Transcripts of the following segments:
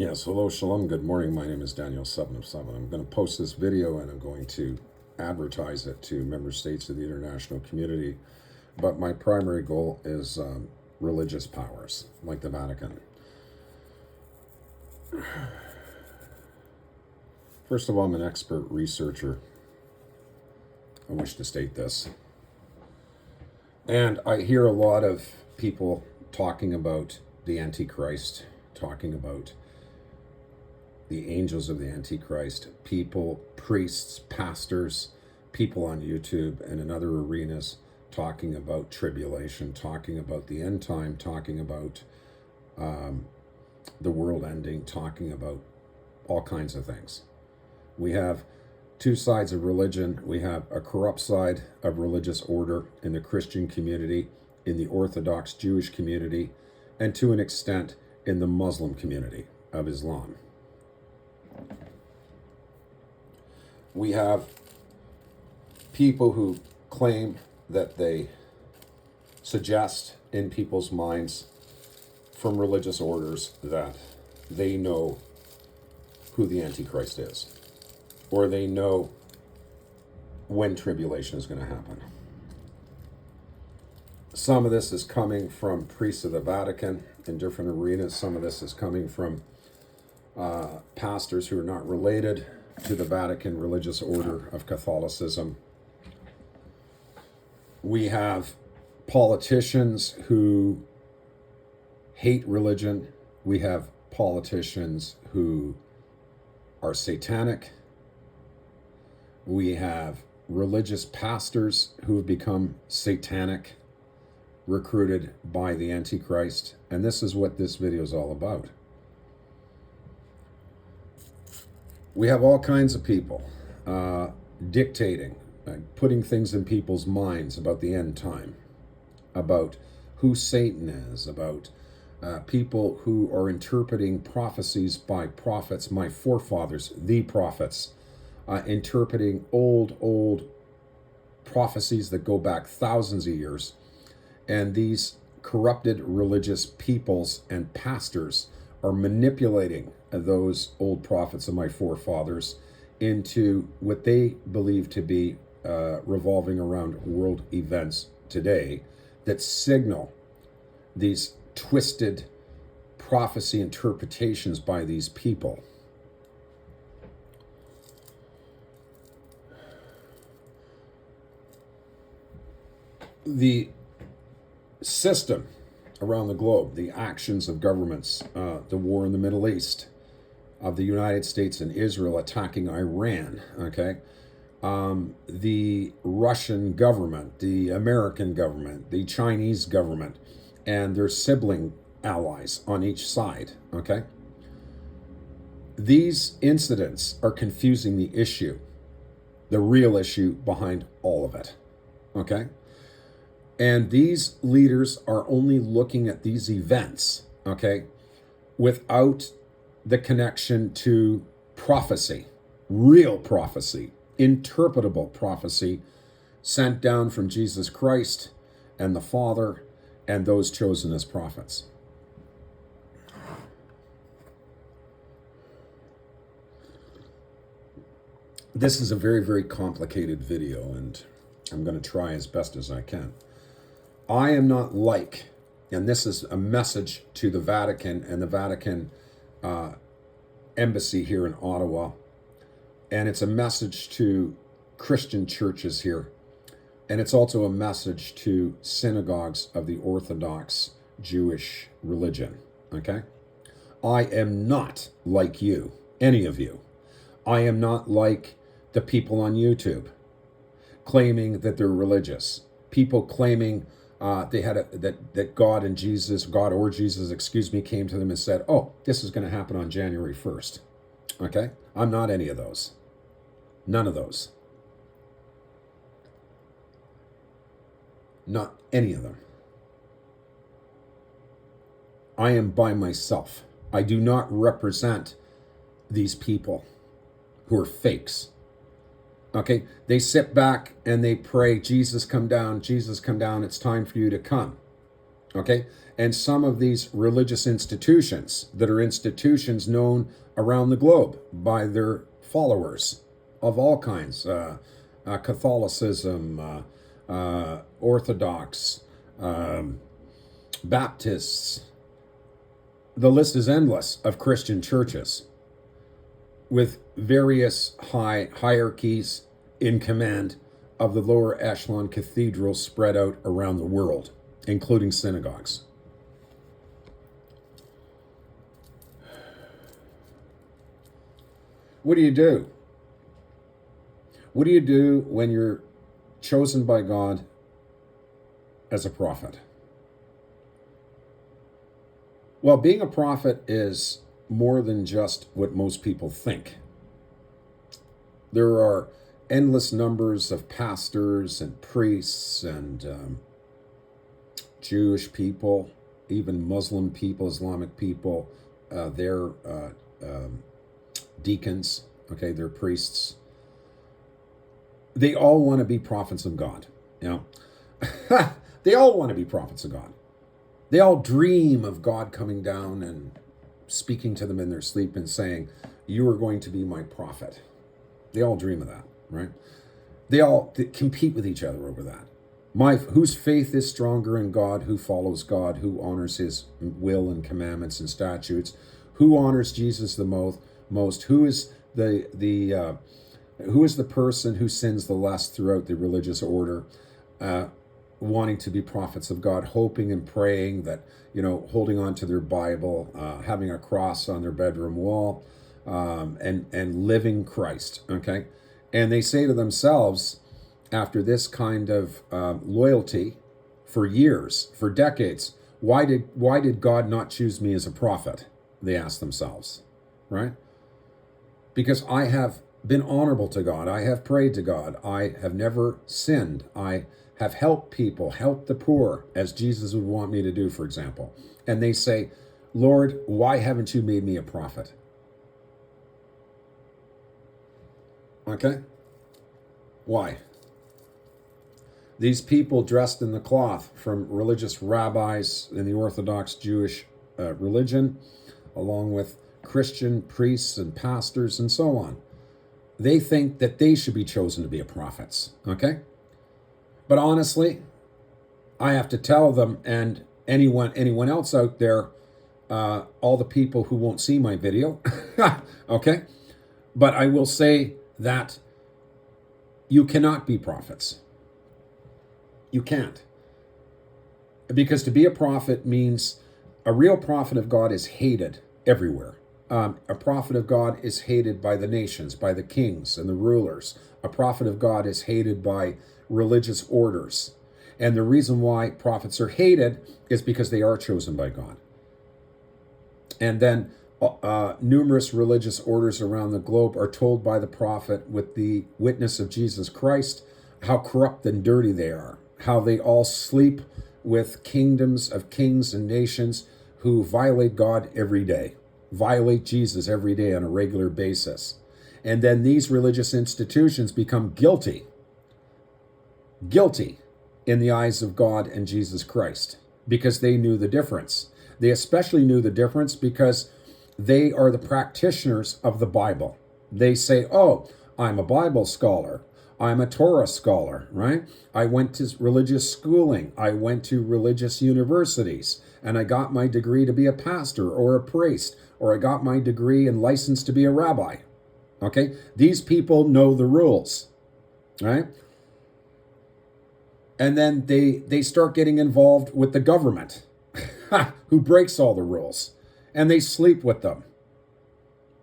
Yes, hello, shalom, good morning. My name is Daniel 7 of 7. I'm going to post this video and I'm going to advertise it to member states of the international community. But my primary goal is religious powers, like the Vatican. First of all, I'm an expert researcher. I wish to state this. And I hear a lot of people talking about the Antichrist, talking about the angels of the Antichrist, people, priests, pastors, people on YouTube and in other arenas talking about tribulation, talking about the end time, talking about the world ending, talking about all kinds of things. We have two sides of religion. We have a corrupt side of religious order in the Christian community, in the Orthodox Jewish community, and to an extent in the Muslim community of Islam. We have people who claim that they suggest in people's minds from religious orders that they know who the Antichrist is, or they know when tribulation is going to happen. Some of this is coming from priests of the Vatican in different arenas. Some of this is coming from pastors who are not related to the Vatican religious order of Catholicism. We have politicians who hate religion. We have politicians who are satanic. We have religious pastors who have become satanic, recruited by the Antichrist. And this is what this video is all about. We have all kinds of people dictating, putting things in people's minds about the end time, about who Satan is, about people who are interpreting prophecies by prophets, my forefathers, the prophets, interpreting old prophecies that go back thousands of years. And these corrupted religious peoples and pastors are manipulating those old prophets of my forefathers into what they believe to be revolving around world events today that signal these twisted prophecy interpretations by these people. The system around the globe, the actions of governments, the war in the Middle East, of the United States and Israel attacking Iran, okay? The Russian government, the American government, the Chinese government, and their sibling allies on each side, okay? These incidents are confusing the issue, the real issue behind all of it, okay? And these leaders are only looking at these events, okay, without the connection to prophecy, real prophecy, interpretable prophecy sent down from Jesus Christ and the Father and those chosen as prophets. This is a very, very complicated video, and I'm going to try as best as I can. I am not like, and this is a message to the Vatican and the Vatican embassy here in Ottawa, and it's a message to Christian churches here, and it's also a message to synagogues of the Orthodox Jewish religion, okay? I am not like you, any of you. I am not like the people on YouTube claiming that they're religious, people claiming they had that God and Jesus, God or Jesus, excuse me, came to them and said, oh, this is going to happen on January 1st. Okay? I'm not any of those. None of those. Not any of them. I am by myself. I do not represent these people who are fakes. Okay, they sit back and they pray, Jesus come down, it's time for you to come. Okay? And some of these religious institutions that are institutions known around the globe by their followers of all kinds, Catholicism, Orthodox, Baptists. The list is endless of Christian churches with various hierarchies in command of the lower echelon cathedrals spread out around the world, including synagogues. What do you do? What do you do when you're chosen by God as a prophet? Well, being a prophet is more than just what most people think. There are endless numbers of pastors and priests and Jewish people, even Muslim people, Islamic people, they're deacons, okay, they're priests. They all want to be prophets of God, you know. They all want to be prophets of God. They all dream of God coming down and speaking to them in their sleep and saying, "You are going to be my prophet." They all dream of that, right? They all compete with each other over that. Whose faith is stronger in God, who follows God, who honors his will and commandments and statutes, who honors Jesus the most, who is the person who sins the less throughout the religious order, wanting to be prophets of God, hoping and praying that, holding on to their Bible, having a cross on their bedroom wall, and living Christ, okay? And they say to themselves, after this kind of loyalty for years, for decades, why did God not choose me as a prophet? They ask themselves, right? Because I have been honorable to God. I have prayed to God. I have never sinned. I have helped people, helped the poor, as Jesus would want me to do, for example. And they say, "Lord, why haven't you made me a prophet?" Okay? Why? These people dressed in the cloth from religious rabbis in the Orthodox Jewish religion, along with Christian priests and pastors and so on, they think that they should be chosen to be prophets, okay? But honestly, I have to tell them, and anyone else out there, all the people who won't see my video, okay? But I will say that you cannot be prophets. You can't. Because to be a prophet means a real prophet of God is hated everywhere. A prophet of God is hated by the nations, by the kings and the rulers. A prophet of God is hated by religious orders. And the reason why prophets are hated is because they are chosen by God. And then numerous religious orders around the globe are told by the prophet, with the witness of Jesus Christ, how corrupt and dirty they are, how they all sleep with kingdoms of kings and nations who violate God every day, violate Jesus every day on a regular basis. And then these religious institutions become guilty in the eyes of God and Jesus Christ, because they knew the difference. They especially knew the difference because they are the practitioners of the Bible. They say, "Oh, I'm a Bible scholar. I'm a Torah scholar," right? "I went to religious schooling. I went to religious universities, and I got my degree to be a pastor or a priest, or I got my degree and license to be a rabbi." Okay? These people know the rules, right? And then they start getting involved with the government, who breaks all the rules, and they sleep with them.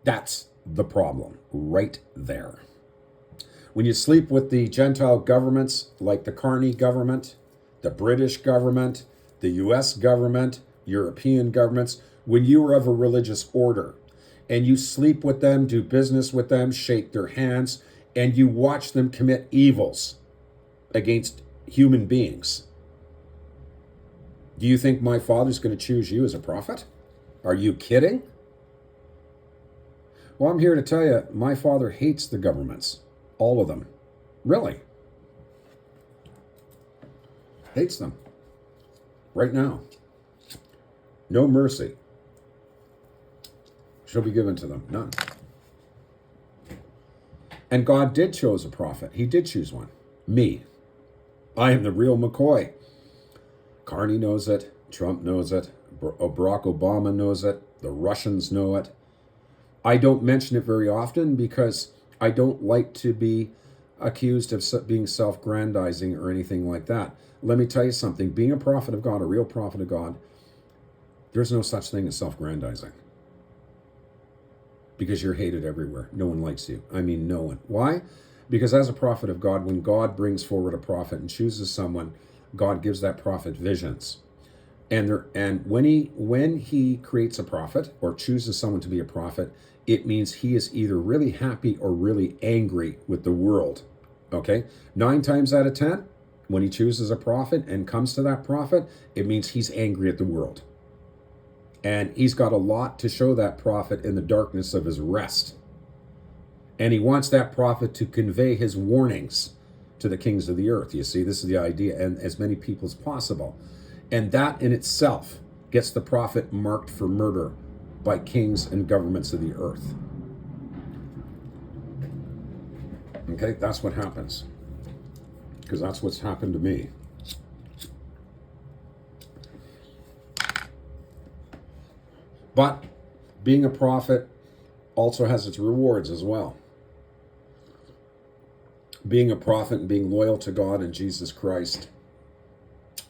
That's the problem right there. When you sleep with the Gentile governments, like the Carney government, the British government, the US government, European governments, when you are of a religious order and you sleep with them, do business with them, shake their hands, and you watch them commit evils against human beings, do you think my Father's going to choose you as a prophet? Are you kidding? Well, I'm here to tell you, my Father hates the governments. All of them. Really. Hates them. Right now. No mercy shall be given to them. None. And God did choose a prophet. He did choose one. Me. I am the real McCoy. Carney knows it. Trump knows it. Barack Obama knows it. The Russians know it. I don't mention it very often because I don't like to be accused of being self-grandizing or anything like that. Let me tell you something. Being a prophet of God, a real prophet of God, there's no such thing as self-grandizing. Because you're hated everywhere. No one likes you. I mean, no one. Why? Because as a prophet of God, when God brings forward a prophet and chooses someone, God gives that prophet visions. And when he creates a prophet or chooses someone to be a prophet, it means he is either really happy or really angry with the world. Okay? 9 times out of 10, when he chooses a prophet and comes to that prophet, it means he's angry at the world. And he's got a lot to show that prophet in the darkness of his rest. And he wants that prophet to convey his warnings to the kings of the earth. You see, this is the idea, and as many people as possible. And that in itself gets the prophet marked for murder by kings and governments of the earth. Okay, that's what happens. Because that's what's happened to me. But being a prophet also has its rewards as well. Being a prophet and being loyal to God and Jesus Christ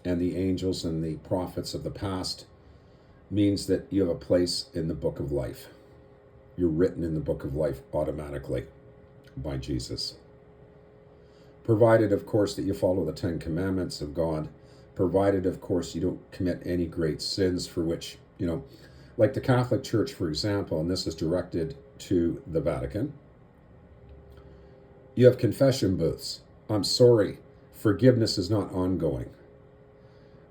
and the angels and the prophets of the past means that you have a place in the book of life. You're written in the book of life automatically by Jesus. Provided, of course, that you follow the 10 commandments of God. Provided, of course, you don't commit any great sins for which, like the Catholic Church, for example, and this is directed to the Vatican. You have confession booths. I'm sorry, forgiveness is not ongoing.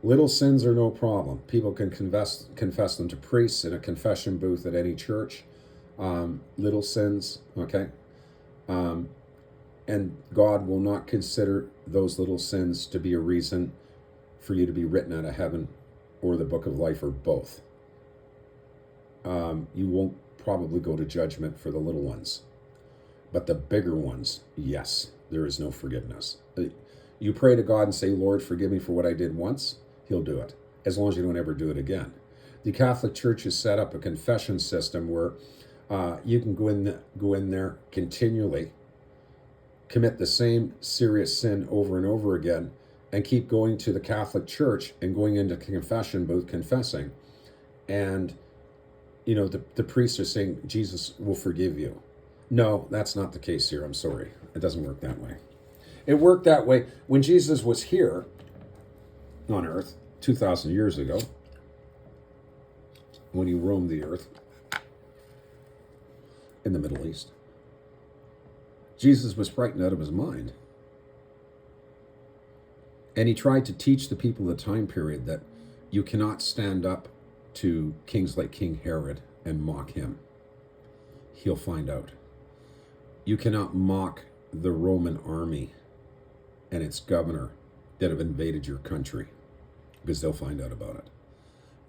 Little sins are no problem. People can confess them to priests in a confession booth at any church. Little sins, okay? And God will not consider those little sins to be a reason for you to be written out of heaven or the book of life or both. You won't probably go to judgment for the little ones. But the bigger ones, yes, there is no forgiveness. You pray to God and say, Lord, forgive me for what I did once. He'll do it, as long as you don't ever do it again. The Catholic Church has set up a confession system where you can go in there continually, commit the same serious sin over and over again, and keep going to the Catholic Church and going into confession booth confessing. And, the priests are saying, Jesus will forgive you. No, that's not the case here. I'm sorry. It doesn't work that way. It worked that way when Jesus was here on earth 2,000 years ago, when he roamed the earth in the Middle East. Jesus was frightened out of his mind. And he tried to teach the people of the time period that you cannot stand up to kings like King Herod and mock him. He'll find out. You cannot mock the Roman army and its governor that have invaded your country, because they'll find out about it.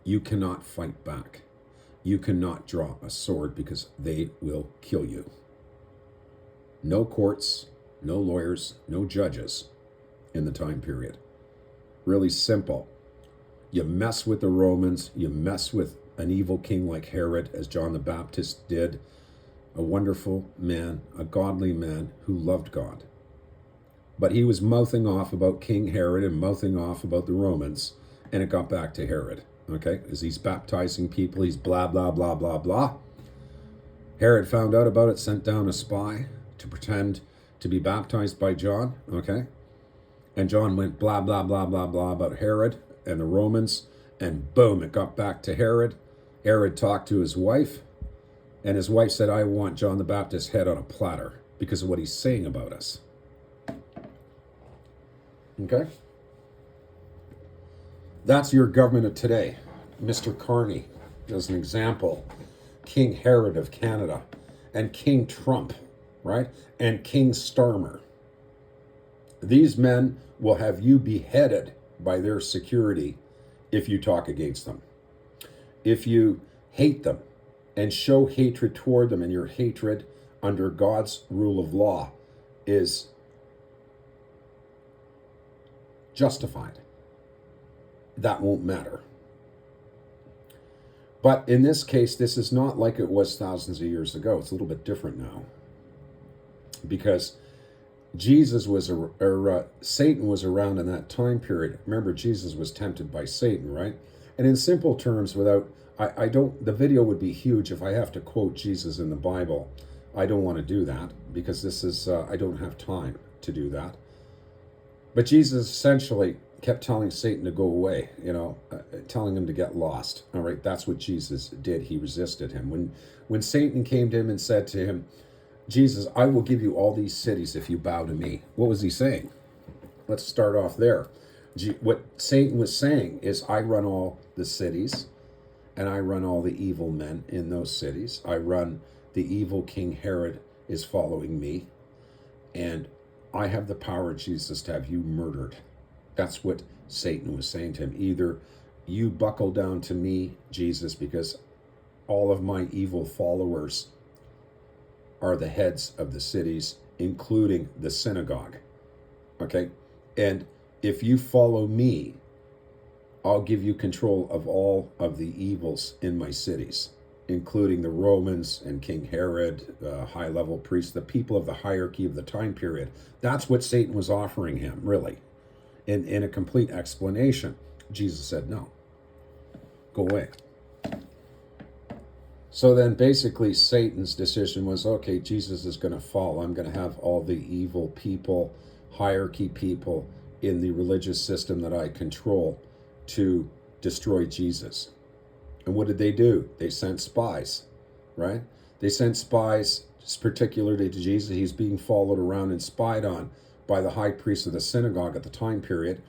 You cannot fight back. You cannot draw a sword, because they will kill you. No courts, no lawyers, no judges in the time period. Really simple. You mess with the Romans, you mess with an evil king like Herod, as John the Baptist did, a wonderful man, a godly man who loved God. But he was mouthing off about King Herod and mouthing off about the Romans, and it got back to Herod, okay? As he's baptizing people, he's blah, blah, blah, blah, blah. Herod found out about it, sent down a spy to pretend to be baptized by John, okay? And John went blah, blah, blah, blah, blah about Herod and the Romans, and boom, it got back to Herod. Herod talked to his wife, and his wife said, I want John the Baptist's head on a platter because of what he's saying about us. Okay? That's your government of today. Mr. Carney, as an example, King Herod of Canada, and King Trump, right? And King Starmer. These men will have you beheaded by their security if you talk against them. if you hate them and show hatred toward them, and your hatred under God's rule of law is justified, that won't matter. But in this case, this is not like it was thousands of years ago. It's a little bit different now, because Jesus was, Satan was around in that time period. Remember, Jesus was tempted by Satan, right? And in simple terms, without, I don't, the video would be huge if I have to quote Jesus in the Bible. I don't want to do that, because this is, I don't have time to do that. But Jesus essentially kept telling Satan to go away, telling him to get lost. All right, that's what Jesus did. He resisted him. When Satan came to him and said to him, Jesus, I will give you all these cities if you bow to me. What was he saying? Let's start off there. What Satan was saying is, I run all the cities, and I run all the evil men in those cities. I run the evil King Herod is following me, and I have the power, Jesus, to have you murdered. That's what Satan was saying to him. Either you buckle down to me, Jesus, because all of my evil followers are the heads of the cities, including the synagogue. Okay? And if you follow me, I'll give you control of all of the evils in my cities, including the Romans and King Herod, high-level priests, the people of the hierarchy of the time period. That's what Satan was offering him, really. In a complete explanation, Jesus said, no, go away. So then basically Satan's decision was, okay, Jesus is going to fall. I'm going to have all the evil people, hierarchy people in the religious system that I control to destroy Jesus. And what did they do? They sent spies, right? They sent spies, particularly to Jesus. He's being followed around and spied on by the high priest of the synagogue at the time period.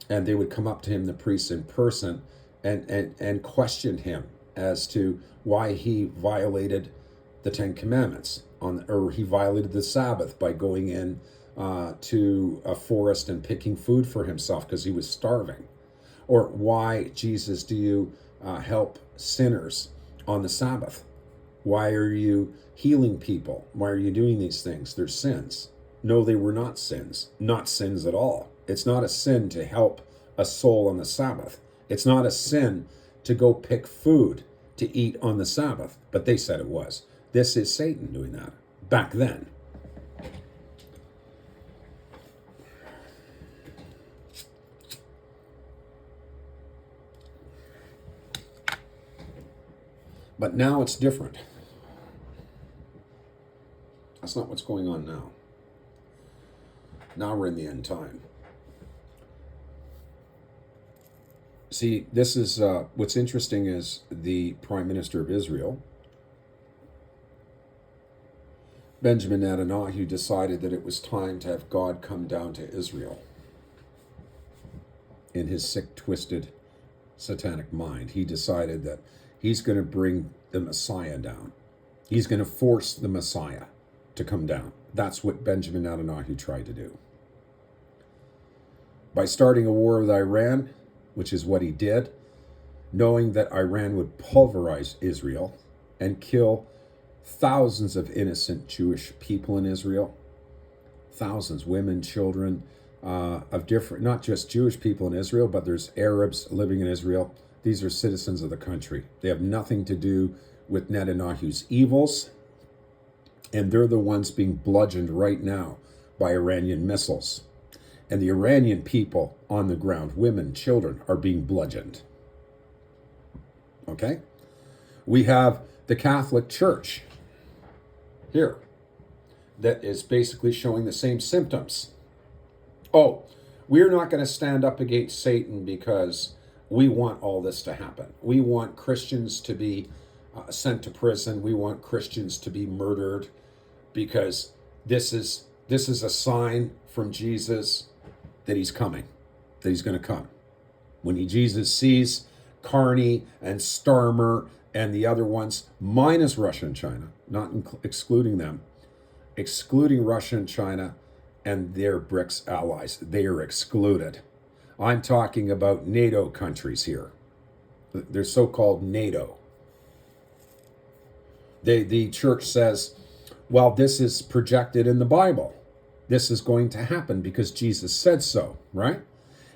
And they would come up to him, the priests, in person and question him as to why he violated the Ten Commandments, or he violated the Sabbath by going in to a forest and picking food for himself because he was starving. Or why, Jesus, do you help sinners on the Sabbath? Why are you healing people? Why are you doing these things? They're sins. No, they were not sins. Not sins at all. It's not a sin to help a soul on the Sabbath. It's not a sin to go pick food to eat on the Sabbath. But they said it was. This is Satan doing that back then. But now it's different. That's not what's going on now. Now we're in the end time. See, this is what's interesting is the Prime Minister of Israel, Benjamin Netanyahu, decided that it was time to have God come down to Israel. In his sick, twisted, satanic mind, he decided that he's going to bring the Messiah down. He's going to force the Messiah to come down. That's what Benjamin Netanyahu tried to do. By starting a war with Iran, which is what he did, knowing that Iran would pulverize Israel and kill thousands of innocent Jewish people in Israel, thousands, women, children, of different, not just Jewish people in Israel, but there's Arabs living in Israel. These are citizens of the country. They have nothing to do with Netanyahu's evils, and they're the ones being bludgeoned right now by Iranian missiles. And the Iranian people on the ground, women, children, are being bludgeoned. Okay? We have the Catholic Church here that is basically showing the same symptoms. Oh, we're not going to stand up against Satan because we want all this to happen. We want Christians to be sent to prison. We want Christians to be murdered because this is a sign from Jesus that he's coming, that he's going to come. When Jesus sees Carney and Starmer and the other ones, minus Russia and China, not excluding them, excluding Russia and China and their BRICS allies, they are excluded. I'm talking about NATO countries here. their so-called NATO. The church says, well, this is projected in the Bible. This is going to happen because Jesus said so, right?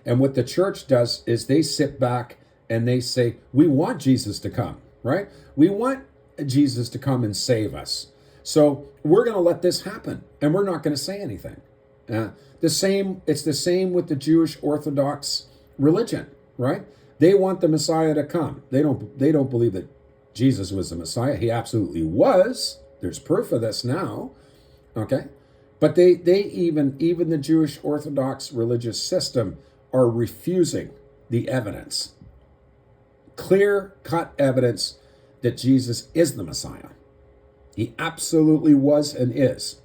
And what the church does is they sit back and they say, we want Jesus to come, right? We want Jesus to come and save us. So we're going to let this happen, and we're not going to say anything. It's the same with the Jewish Orthodox religion, right? They want the Messiah to come. They don't believe that Jesus was the Messiah. He absolutely was. There's proof of this now. Okay? But they even the Jewish Orthodox religious system are refusing the evidence. Clear-cut evidence that Jesus is the Messiah. He absolutely was and is.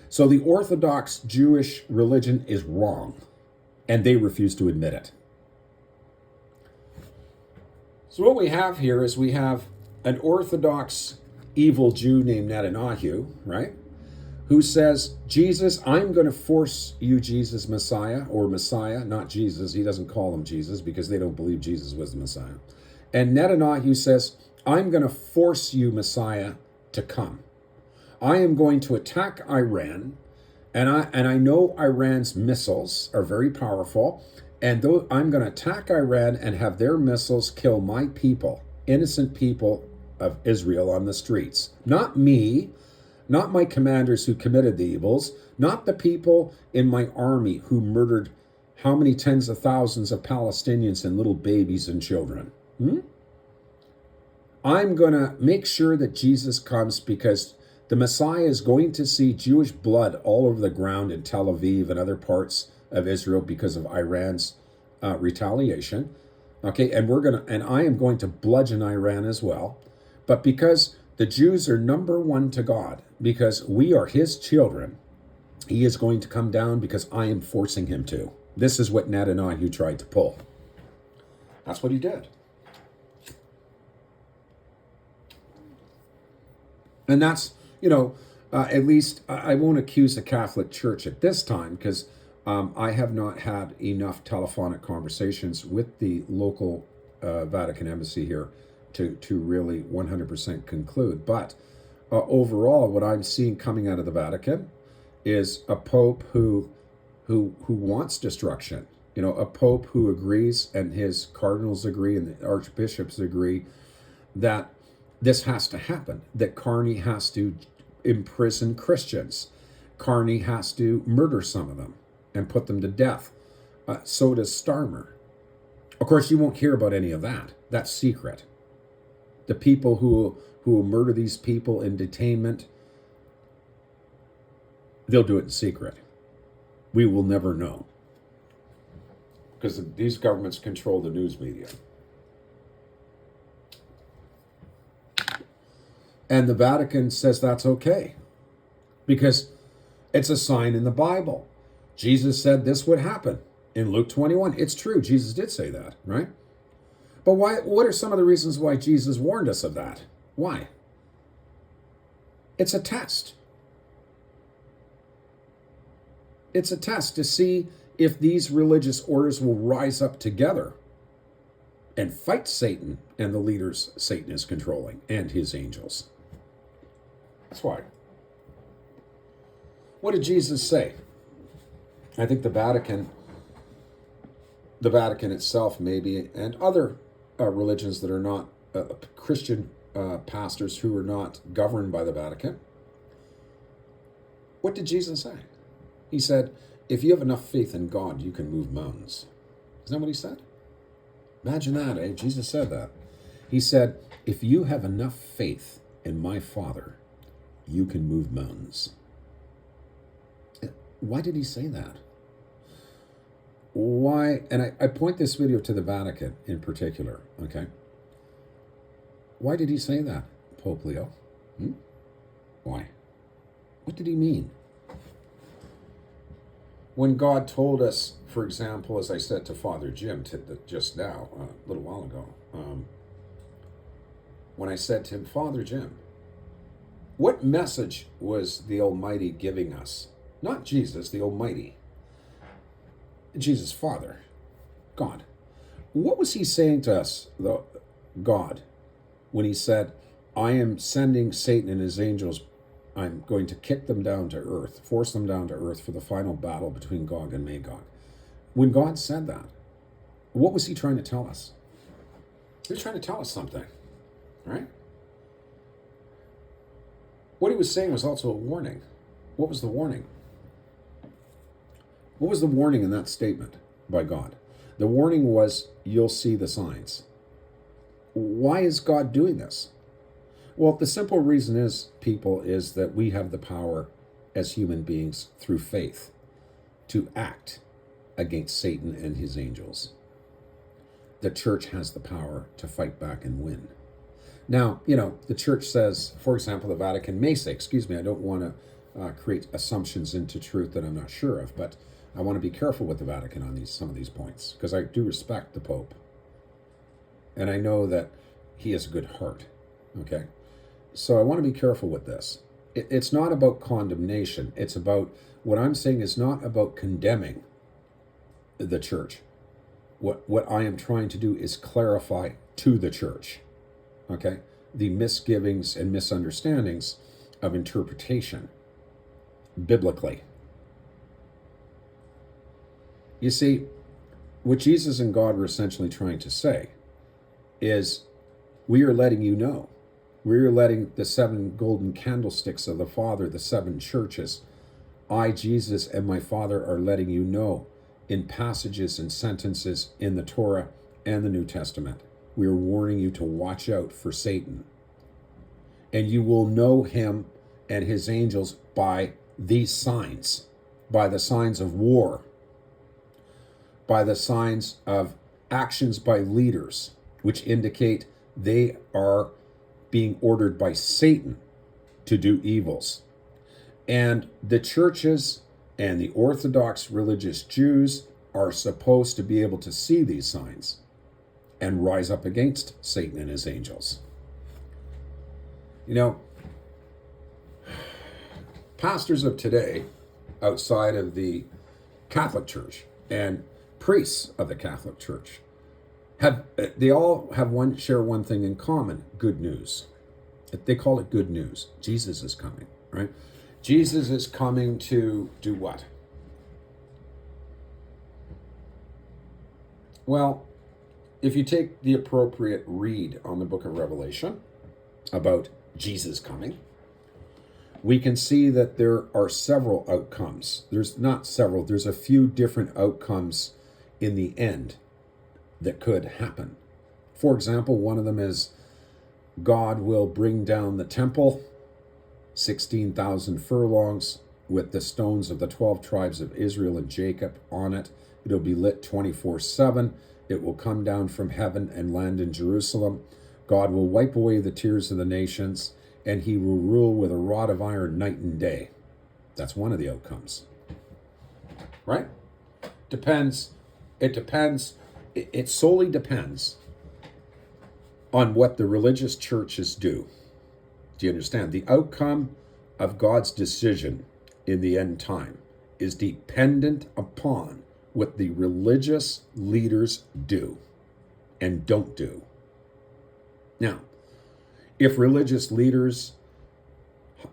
So the Orthodox Jewish religion is wrong, and they refuse to admit it. So what we have here is we have an Orthodox evil Jew named Netanyahu, right? Who says, Jesus, I'm going to force you, Jesus, Messiah, or Messiah, not Jesus. He doesn't call him Jesus because they don't believe Jesus was the Messiah. And Netanyahu says, I'm going to force you, Messiah, to come. I am going to attack Iran, and I know Iran's missiles are very powerful, and I'm going to attack Iran and have their missiles kill my people, innocent people of Israel on the streets. Not me, not my commanders who committed the evils, not the people in my army who murdered how many tens of thousands of Palestinians and little babies and children. I'm going to make sure that Jesus comes because the Messiah is going to see Jewish blood all over the ground in Tel Aviv and other parts of Israel because of Iran's retaliation. Okay, and I am going to bludgeon Iran as well. But because the Jews are number one to God, because we are his children, he is going to come down because I am forcing him to. This is what Netanyahu tried to pull. That's what he did. And that's, at least I won't accuse the Catholic Church at this time because I have not had enough telephonic conversations with the local Vatican embassy here to really 100% conclude. But overall, what I'm seeing coming out of the Vatican is a pope who wants destruction. A pope who agrees, and his cardinals agree, and the archbishops agree that this has to happen, that Carney has to imprison Christians. Carney has to murder some of them and put them to death. So does Starmer. Of course, you won't hear about any of that. That's secret. The people who will murder these people in detainment, they'll do it in secret. We will never know. Because these governments control the news media. And the Vatican says that's okay. Because it's a sign in the Bible. Jesus said this would happen in Luke 21. It's true. Jesus did say that, right? But why? What are some of the reasons why Jesus warned us of that? Why? It's a test. It's a test to see if these religious orders will rise up together and fight Satan and the leaders Satan is controlling and his angels. That's why. What did Jesus say? I think the Vatican itself maybe, and other religions that are not Christian pastors who are not governed by the Vatican. What did Jesus say? He said, if you have enough faith in God, you can move mountains. Isn't that what he said? Imagine that, eh? Jesus said that. He said, if you have enough faith in my Father, you can move mountains. Why did he say that? Why? And I point this video to the Vatican in particular, okay? Why did he say that, Pope Leo? Why? What did he mean? When God told us, for example, as I said to Father Jim just now, a little while ago, when I said to him, Father Jim, what message was the Almighty giving us? Not Jesus, the Almighty. Jesus, Father, God. What was he saying to us, though, God when he said, I am sending Satan and his angels. I'm going to kick them down to earth, force them down to earth for the final battle between Gog and Magog. When God said that, what was he trying to tell us? He was trying to tell us something, right? What he was saying was also a warning. What was the warning? What was the warning in that statement by God? The warning was, you'll see the signs. Why is God doing this? Well, the simple reason is, people, is that we have the power as human beings through faith to act against Satan and his angels. The church has the power to fight back and win. Now, the church says, for example, the Vatican may say, I don't want to create assumptions into truth that I'm not sure of, but I want to be careful with the Vatican on some of these points, because I do respect the Pope. And I know that he has a good heart, okay? So I want to be careful with this. It's not about condemnation. It's about, what I'm saying is not about condemning the church. What I am trying to do is clarify to the church, okay, the misgivings and misunderstandings of interpretation biblically. You see, what Jesus and God were essentially trying to say is, we are letting you know. We are letting the 7 golden candlesticks of the Father, the 7 churches, I, Jesus, and my Father are letting you know in passages and sentences in the Torah and the New Testament. We are warning you to watch out for Satan. And you will know him and his angels by these signs, by the signs of war, by the signs of actions by leaders, which indicate they are being ordered by Satan to do evils. And the churches and the Orthodox religious Jews are supposed to be able to see these signs and rise up against Satan and his angels. Pastors of today, outside of the Catholic Church and priests of the Catholic Church, they all share one thing in common: good news. They call it good news. Jesus is coming, right? Jesus is coming to do what? Well, if you take the appropriate read on the book of Revelation about Jesus coming, we can see that there are several outcomes. There's a few different outcomes in the end that could happen. For example, one of them is God will bring down the temple, 16,000 furlongs, with the stones of the 12 tribes of Israel and Jacob on it. It'll be lit 24/7. It will come down from heaven and land in Jerusalem. God will wipe away the tears of the nations, and he will rule with a rod of iron night and day. That's one of the outcomes. Right? It solely depends on what the religious churches do. Do you understand? The outcome of God's decision in the end time is dependent upon what the religious leaders do and don't do. Now, if religious leaders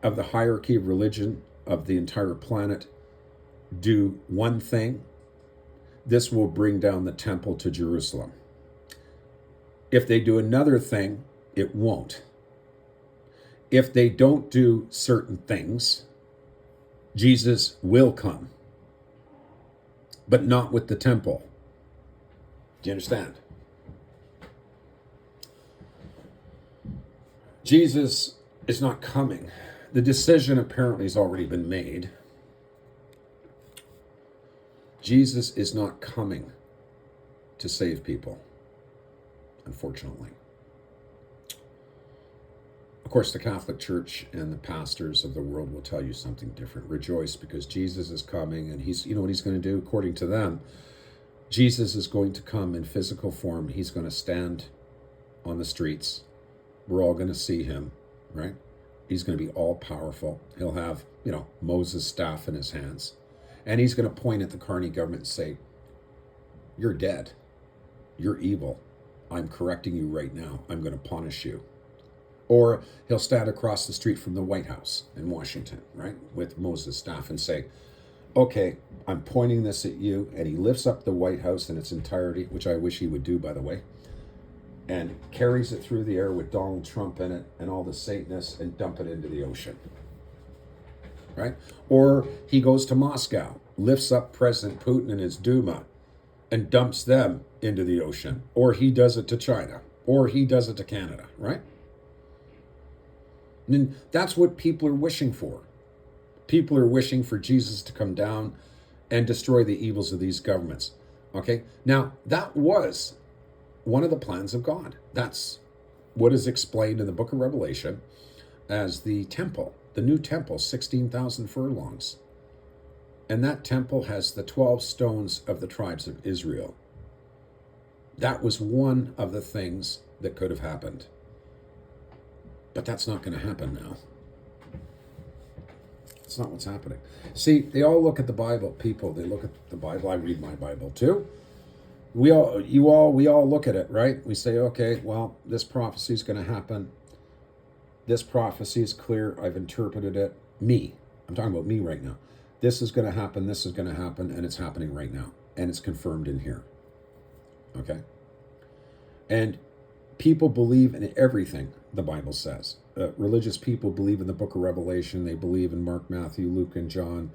of the hierarchy of religion of the entire planet do one thing, this will bring down the temple to Jerusalem. If they do another thing, it won't. If they don't do certain things, Jesus will come, but not with the temple. Do you understand? Jesus is not coming. The decision apparently has already been made. Jesus is not coming to save people, unfortunately. Of course, the Catholic Church and the pastors of the world will tell you something different. Rejoice, because Jesus is coming, and you know what he's going to do? According to them, Jesus is going to come in physical form. He's going to stand on the streets. We're all going to see him, right? He's going to be all powerful. He'll have, Moses' staff in his hands. And he's going to point at the Carney government and say, you're dead. You're evil. I'm correcting you right now. I'm going to punish you. Or he'll stand across the street from the White House in Washington, right, with Moses' staff and say, okay, I'm pointing this at you. And he lifts up the White House in its entirety, which I wish he would do, by the way, and carries it through the air with Donald Trump in it and all the Satanists and dump it into the ocean, right? Or he goes to Moscow, lifts up President Putin and his Duma and dumps them into the ocean. Or he does it to China, or he does it to Canada, right? And that's what people are wishing for. People are wishing for Jesus to come down and destroy the evils of these governments. Okay? Now, that was one of the plans of God. That's what is explained in the book of Revelation as the temple, the new temple, 16,000 furlongs. And that temple has the 12 stones of the tribes of Israel. That was one of the things that could have happened. But that's not going to happen now. It's not what's happening. See, they all look at the Bible, people. They look at the Bible. I read my Bible too. We all look at it, right? We say, okay, well, this prophecy is going to happen. This prophecy is clear. I've interpreted it. I'm talking about me right now. This is going to happen. This is going to happen. And it's happening right now. And it's confirmed in here. Okay? And people believe in everything the Bible says. Religious people believe in the book of Revelation. They believe in Mark, Matthew, Luke, and John.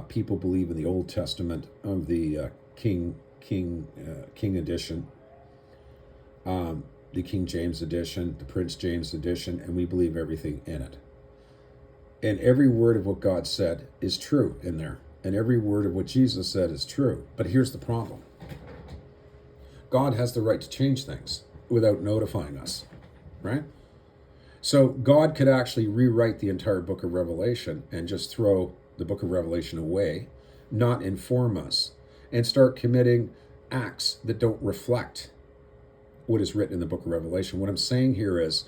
People believe in the Old Testament of the King edition, the King James edition, the Prince James edition, and we believe everything in it. And every word of what God said is true in there. And every word of what Jesus said is true. But here's the problem. God has the right to change things without notifying us, right? So God could actually rewrite the entire book of Revelation and just throw the book of Revelation away, not inform us, and start committing acts that don't reflect what is written in the book of Revelation. What I'm saying here is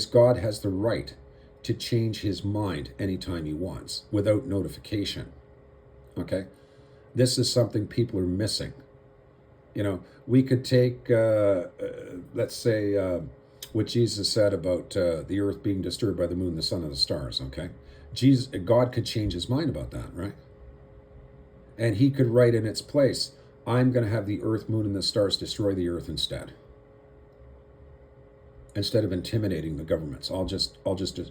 God has the right to change his mind anytime he wants without notification. Okay? This is something people are missing. You know, we could take, let's say, what Jesus said about the earth being disturbed by the moon, the sun, and the stars, okay? God could change his mind about that, right? And he could write in its place, I'm going to have the earth, moon, and the stars destroy the earth instead of intimidating the governments.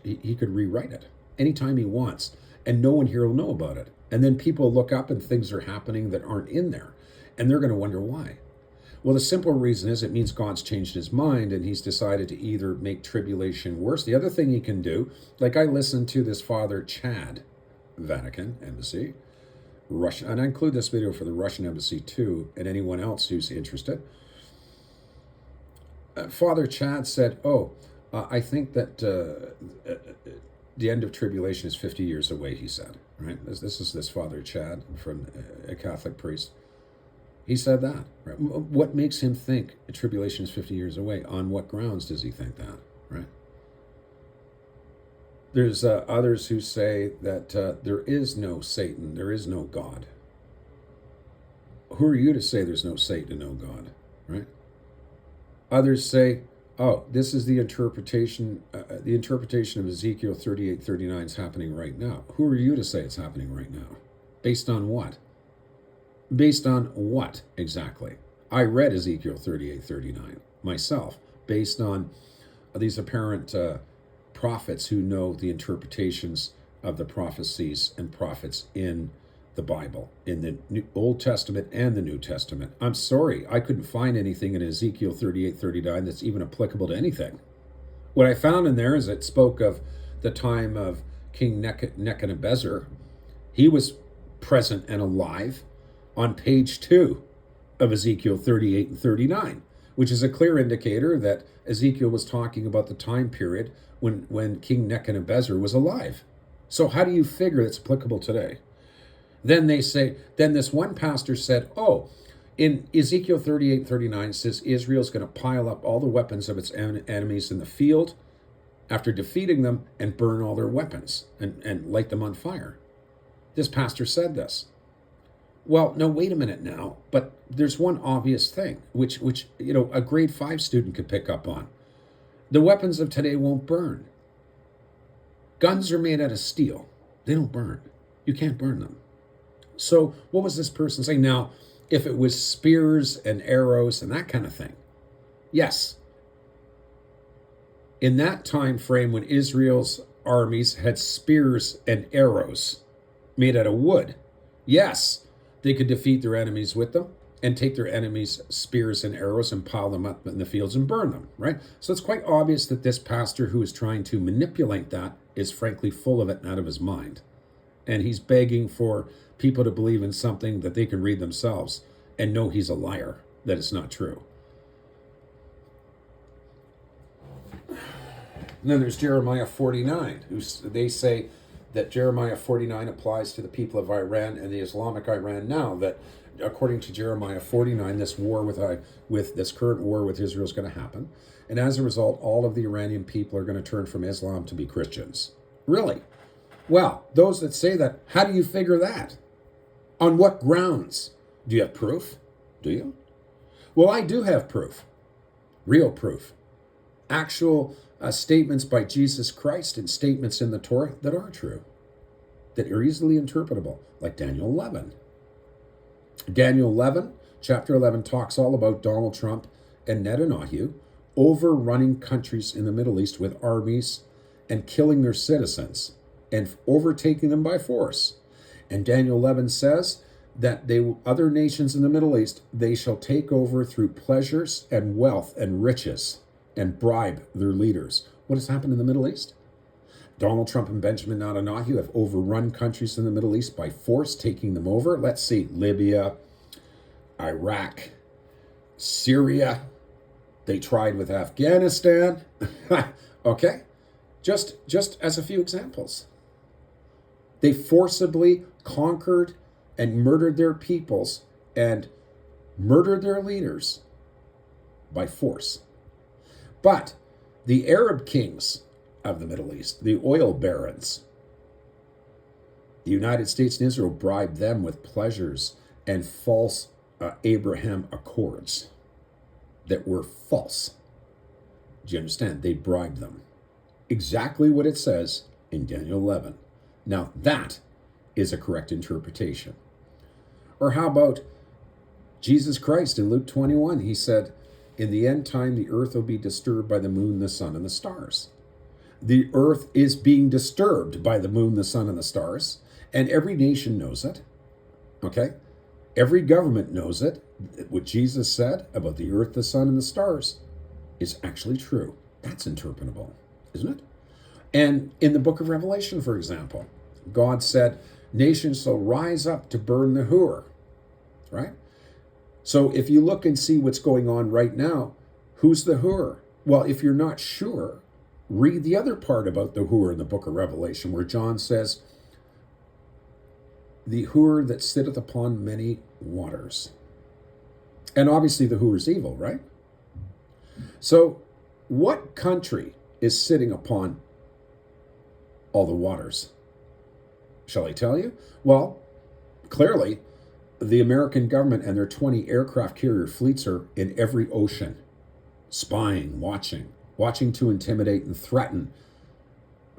He could rewrite it anytime he wants, and no one here will know about it. And then people look up and things are happening that aren't in there, and they're going to wonder why. Well, the simple reason is it means God's changed his mind and he's decided to either make tribulation worse. The other thing he can do, like I listened to this Father Chad, Vatican Embassy, Russia, and I include this video for the Russian Embassy too, and anyone else who's interested. Father Chad said, I think that the end of tribulation is 50 years away, he said. Right? This is this Father Chad from a Catholic priest. He said that. Right? What makes him think tribulation is 50 years away? On what grounds does he think that? Right? There's others who say that there is no Satan, there is no God. Who are you to say there's no Satan and no God? Right? Others say, this is the interpretation of Ezekiel 38:39 is happening right now. Who are you to say it's happening right now? Based on what? Based on what exactly? I read Ezekiel 38:39 myself, based on these apparent prophets who know the interpretations of the prophecies and prophets in the Bible, in the Old Testament and the New Testament. I'm sorry, I couldn't find anything in Ezekiel 38:39 that's even applicable to anything. What I found in there is it spoke of the time of King Nebuchadnezzar. He was present and alive on page 2 of Ezekiel 38 and 39, which is a clear indicator that Ezekiel was talking about the time period when King Nebuchadnezzar was alive. So how do you figure it's applicable today? Then this one pastor said, in Ezekiel 38:39 it says Israel's going to pile up all the weapons of its enemies in the field after defeating them and burn all their weapons and light them on fire. This pastor said this. Well, no, wait a minute now. But there's one obvious thing, which a grade 5 student could pick up on. The weapons of today won't burn. Guns are made out of steel. They don't burn. You can't burn them. So what was this person saying? Now, if it was spears and arrows and that kind of thing, yes. In that time frame when Israel's armies had spears and arrows made out of wood, yes, they could defeat their enemies with them and take their enemies' spears and arrows and pile them up in the fields and burn them, right? So it's quite obvious that this pastor who is trying to manipulate that is frankly full of it and out of his mind. And he's begging for people to believe in something that they can read themselves and know he's a liar, that it's not true. And then there's Jeremiah 49, they say that Jeremiah 49 applies to the people of Iran and the Islamic Iran now, that according to Jeremiah 49, this current war with Israel is going to happen. And as a result, all of the Iranian people are going to turn from Islam to be Christians. Really? Well, those that say that, how do you figure that? On what grounds? Do you have proof? Do you? Well, I do have proof. Real proof. Actual statements by Jesus Christ and statements in the Torah that are true, that are easily interpretable, like Daniel 11. Daniel 11, chapter 11, talks all about Donald Trump and Netanyahu overrunning countries in the Middle East with armies and killing their citizens and overtaking them by force. And Daniel 11 says that other nations in the Middle East, they shall take over through pleasures and wealth and riches and bribe their leaders. What has happened in the Middle East? Donald Trump and Benjamin Netanyahu have overrun countries in the Middle East by force, taking them over. Let's see, Libya, Iraq, Syria. They tried with Afghanistan. Okay? Just as a few examples. They forcibly conquered and murdered their peoples and murdered their leaders by force. But the Arab kings of the Middle East, the oil barons, the United States and Israel bribed them with pleasures and false Abraham Accords that were false. Do you understand? They bribed them. Exactly what it says in Daniel 11. Now that is a correct interpretation. Or how about Jesus Christ in Luke 21? He said, in the end time, the earth will be disturbed by the moon, the sun, and the stars. The earth is being disturbed by the moon, the sun, and the stars, and every nation knows it. Okay? Every government knows it. What Jesus said about the earth, the sun, and the stars is actually true. That's interpretable, isn't it? And in the book of Revelation, for example, God said, nations shall rise up to burn the whore, right? So if you look and see what's going on right now, who's the whore? Well, if you're not sure, read the other part about the whore in the book of Revelation, where John says, the whore that sitteth upon many waters. And obviously the whore is evil, right? So what country is sitting upon all the waters? Shall I tell you? Well, clearly, the American government and their 20 aircraft carrier fleets are in every ocean, spying, watching to intimidate and threaten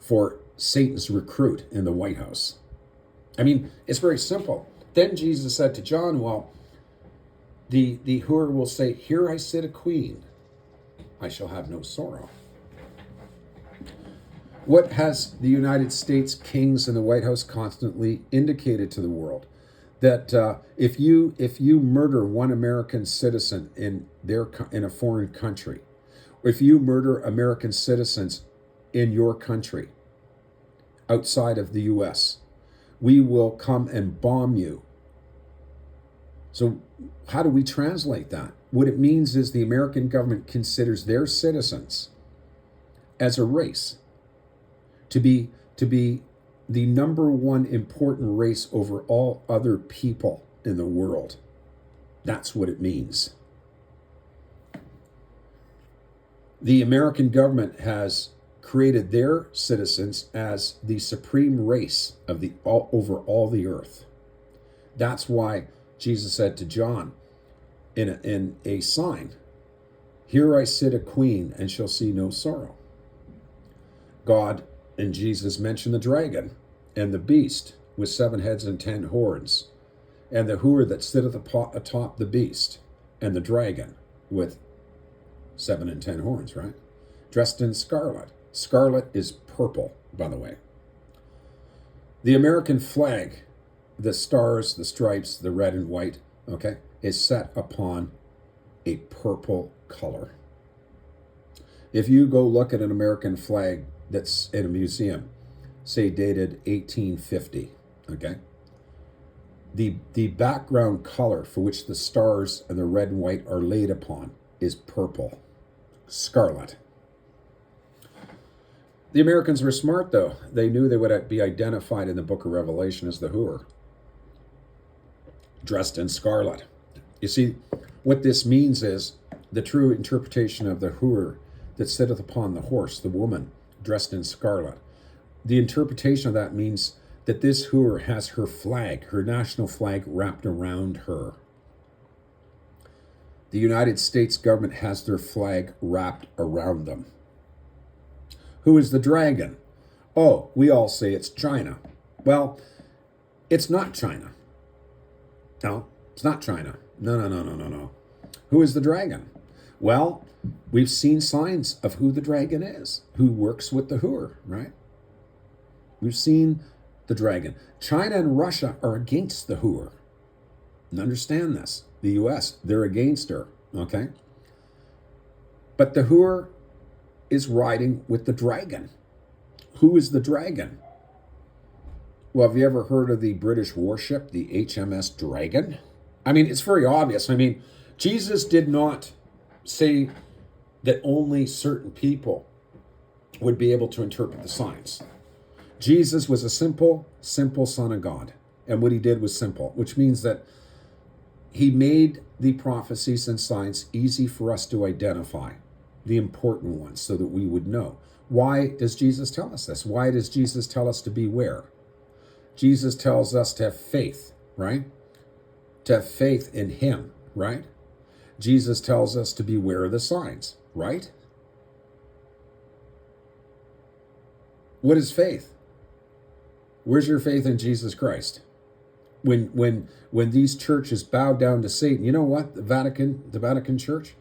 for Satan's recruit in the White House. I mean, it's very simple. Then Jesus said to John, well, the whore will say, here I sit a queen, I shall have no sorrow. What has the United States kings and the White House constantly indicated to the world? That if you murder one American citizen in a foreign country, or if you murder American citizens in your country outside of the U.S., we will come and bomb you. So how do we translate that? What it means is the American government considers their citizens as a race to be the number one important race over all other people in the world. That's what it means. The American government has created their citizens as the supreme race of over all the earth. That's why Jesus said to John in a sign, "Here I sit a queen, and shall see no sorrow." God and Jesus mentioned the dragon and the beast with 7 heads and 10 horns, and the whore that sitteth atop the beast, and the dragon with 7 and 10 horns, right? Dressed in scarlet. Scarlet is purple, by the way. The American flag, the stars, the stripes, the red and white, okay, is set upon a purple color. If you go look at an American flag that's in a museum, say dated 1850, okay, the background color for which the stars and the red and white are laid upon is purple, scarlet. The Americans were smart, though. They knew they would be identified in the book of Revelation as the whore, dressed in scarlet. You see, what this means is the true interpretation of the whore that sitteth upon the horse, the woman dressed in scarlet. The interpretation of that means that this whore has her flag, her national flag, wrapped around her. The United States government has their flag wrapped around them. Who is the dragon? Oh, we all say it's China. Well, it's not China. No, it's not China. No. Who is the dragon? Well, we've seen signs of who the dragon is, who works with the whore, right? We've seen the dragon. China and Russia are against the whore. And understand this. The U.S., they're against her, okay? But the whore is riding with the dragon. Who is the dragon? Well, have you ever heard of the British warship, the HMS Dragon? I mean, it's very obvious. I mean, Jesus did not say that only certain people would be able to interpret the signs. Jesus was a simple Son of God. And what he did was simple, which means that he made the prophecies and signs easy for us to identify, the important ones, so that we would know. Why does Jesus tell us this? Why does Jesus tell us to beware? Jesus tells us to have faith, right? To have faith in him, right? Jesus tells us to beware of the signs, right? What is faith? Where's your faith in Jesus Christ? When these churches bow down to Satan, you know what? The Vatican Church,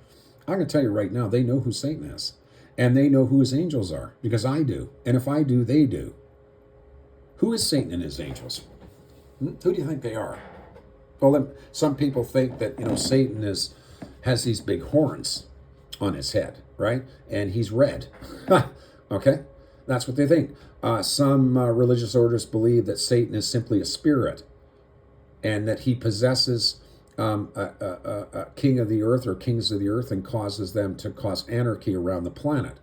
I'm going to tell you right now, they know who Satan is. And they know who his angels are, because I do. And if I do, they do. Who is Satan and his angels? Who do you think they are? Well, some people think that, Satan has these big horns on his head, right? And he's red. Okay? That's what they think. Some religious orders believe that Satan is simply a spirit, and that he possesses a king of the earth or kings of the earth and causes them to cause anarchy around the planet.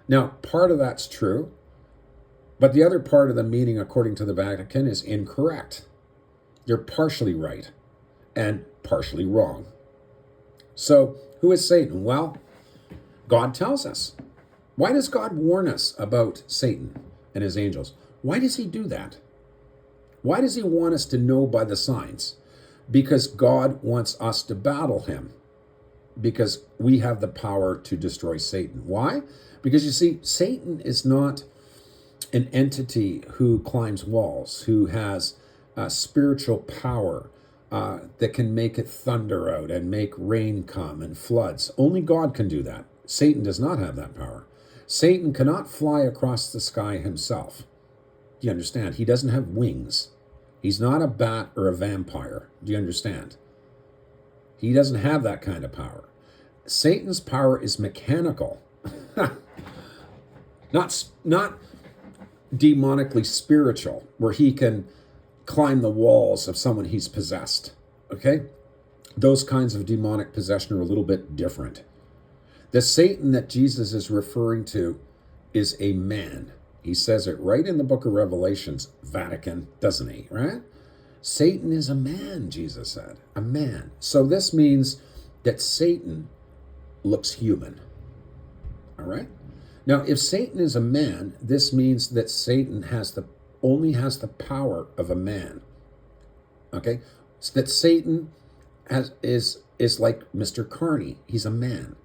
Now, part of that's true, but the other part of the meaning, according to the Vatican, is incorrect. They're partially right and partially wrong. So, who is Satan? Well, God tells us. Why does God warn us about Satan and his angels? Why does he do that? Why does he want us to know by the signs? Because God wants us to battle him. Because we have the power to destroy Satan. Why? Because you see, Satan is not an entity who climbs walls, who has spiritual power that can make it thunder out and make rain come and floods. Only God can do that. Satan does not have that power. Satan cannot fly across the sky himself. Do you understand? He doesn't have wings. He's not a bat or a vampire. Do you understand? He doesn't have that kind of power. Satan's power is mechanical. Not demonically spiritual, where he can climb the walls of someone he's possessed. Okay? Those kinds of demonic possession are a little bit different. The Satan that Jesus is referring to is a man. He says it right in the book of Revelations, Vatican, doesn't he, right? Satan is a man, Jesus said, a man. So this means that Satan looks human, all right? Now, if Satan is a man, this means that Satan only has the power of a man, okay? that Satan is like Mr. Carney. He's a man.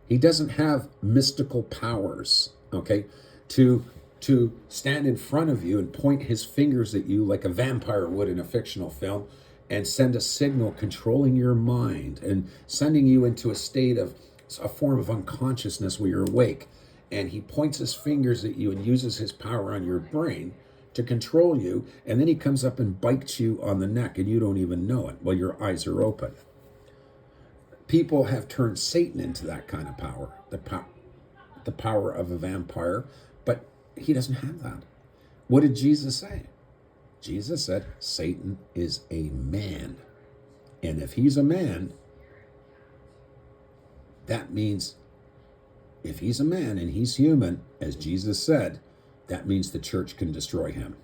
He doesn't have mystical powers, okay, to stand in front of you and point his fingers at you like a vampire would in a fictional film and send a signal controlling your mind and sending you into a state of a form of unconsciousness where you're awake. And he points his fingers at you and uses his power on your brain to control you. And then he comes up and bites you on the neck and you don't even know it while your eyes are open. People have turned Satan into that kind of power, the power of a vampire, but he doesn't have that. What did Jesus say? Jesus said, Satan is a man. And if he's a man, that means if he's a man and he's human, as Jesus said, that means the church can destroy him.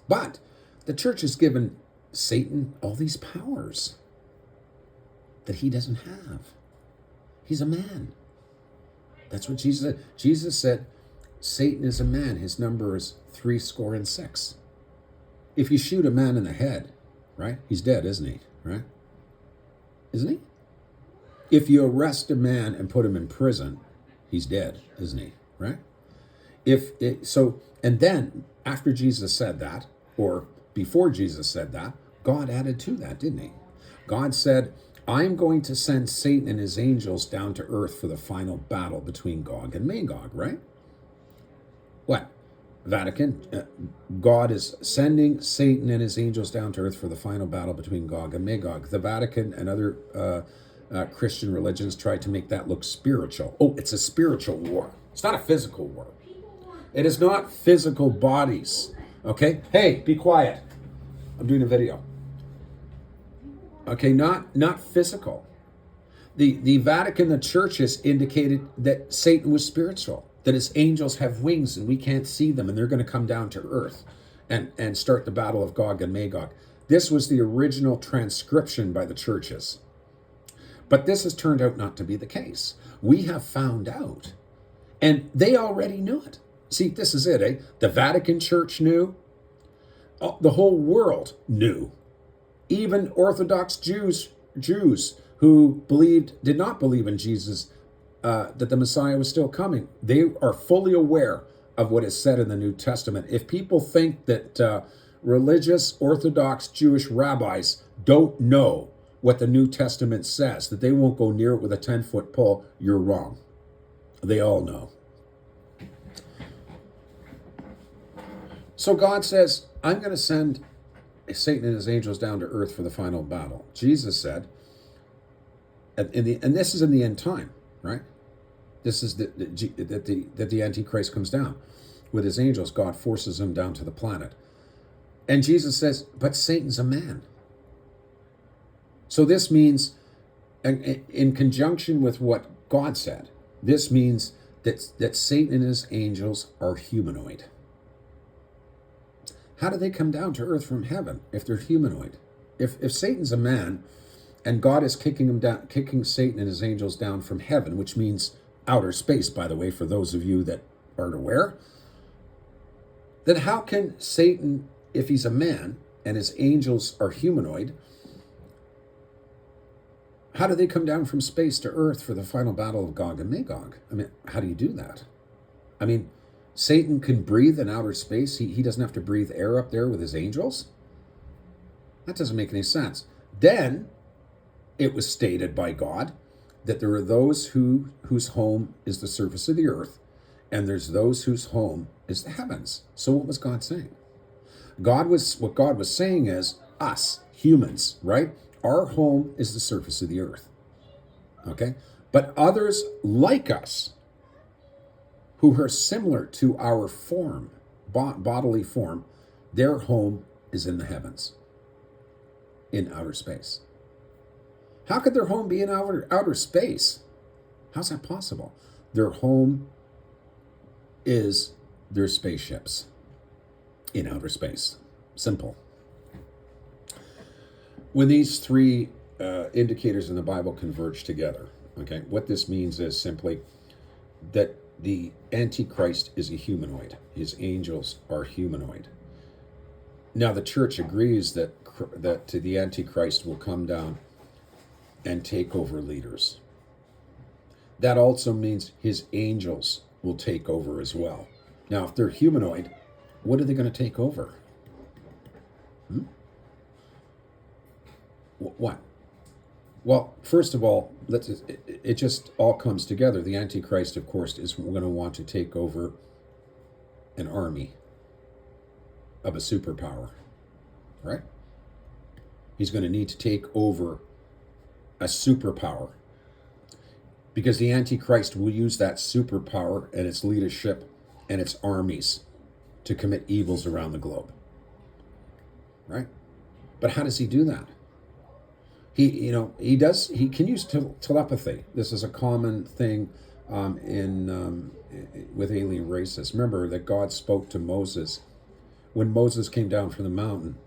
But the church has given Satan all these powers that he doesn't have. He's a man. That's what Jesus said. Jesus said, Satan is a man. His number is 66. If you shoot a man in the head, right, he's dead, isn't he? Right? Isn't he? If you arrest a man and put him in prison, he's dead, isn't he? Right? And then after Jesus said that, or before Jesus said that, God added to that, didn't he? God said, I'm going to send Satan and his angels down to earth for the final battle between Gog and Magog, right? What? Vatican, God is sending Satan and his angels down to earth for the final battle between Gog and Magog. The Vatican and other Christian religions try to make that look spiritual. Oh, it's a spiritual war. It's not a physical war. It is not physical bodies. Okay? Hey, be quiet. I'm doing a video. Okay, not physical. The Vatican, the churches indicated that Satan was spiritual, that his angels have wings and we can't see them and they're going to come down to earth and start the battle of Gog and Magog. This was the original transcription by the churches. But this has turned out not to be the case. We have found out, and they already knew it. See, this is it, eh? The Vatican Church knew. The whole world knew. Even Orthodox Jews who did not believe in Jesus, that the Messiah was still coming. They are fully aware of what is said in the New Testament. If people think that religious Orthodox Jewish rabbis don't know what the New Testament says, that they won't go near it with a 10-foot pole, you're wrong. They all know. So God says, I'm going to send Satan and his angels down to earth for the final battle. Jesus said, and this is in the end time, right? This is that the Antichrist comes down with his angels. God forces him down to the planet. And Jesus says, but Satan's a man. So this means, in conjunction with what God said, this means that Satan and his angels are humanoid. How do they come down to earth from heaven if they're humanoid? If Satan's a man and God is kicking Satan and his angels down from heaven, which means outer space, by the way, for those of you that aren't aware, then how can Satan, if he's a man and his angels are humanoid, how do they come down from space to earth for the final battle of Gog and Magog? I mean, how do you do that? I mean, Satan can breathe in outer space. He doesn't have to breathe air up there with his angels. That doesn't make any sense. Then it was stated by God that there are those whose home is the surface of the earth, and there's those whose home is the heavens. So what was God saying? What God was saying is us, humans, right? Our home is the surface of the earth. Okay? But others like us, who are similar to our form, bodily form, their home is in the heavens, in outer space. How could their home be in outer space? How's that possible? Their home is their spaceships in outer space. Simple. When these three indicators in the Bible converge together, okay, what this means is simply that the Antichrist is a humanoid. His angels are humanoid. Now, the church agrees that the Antichrist will come down and take over leaders. That also means his angels will take over as well. Now, if they're humanoid, what are they going to take over? What? Well, first of all, it just all comes together. The Antichrist, of course, is going to want to take over an army of a superpower, right? He's going to need to take over a superpower, because the Antichrist will use that superpower and its leadership and its armies to commit evils around the globe, right? But how does he do that? He can use telepathy. This is a common thing with alien races. Remember that God spoke to Moses when Moses came down from the mountain.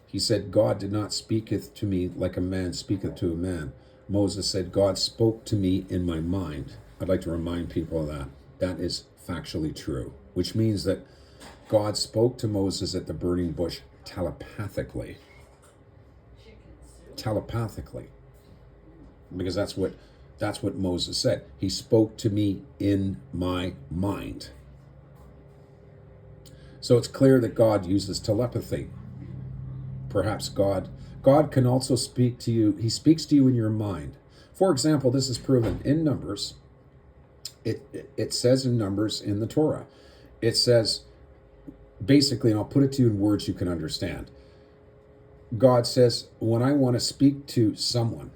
He said, "God did not speaketh to me like a man speaketh to a man." Moses said, "God spoke to me in my mind." I'd like to remind people of that. That is factually true, which means that God spoke to Moses at the burning bush telepathically. Telepathically. Because that's what Moses said. He spoke to me in my mind. So it's clear that God uses telepathy. Perhaps God can also speak to you. He speaks to you in your mind. For example, this is proven in Numbers. It says in Numbers in the Torah. It says, basically, and I'll put it to you in words you can understand. God says, when I want to speak to someone,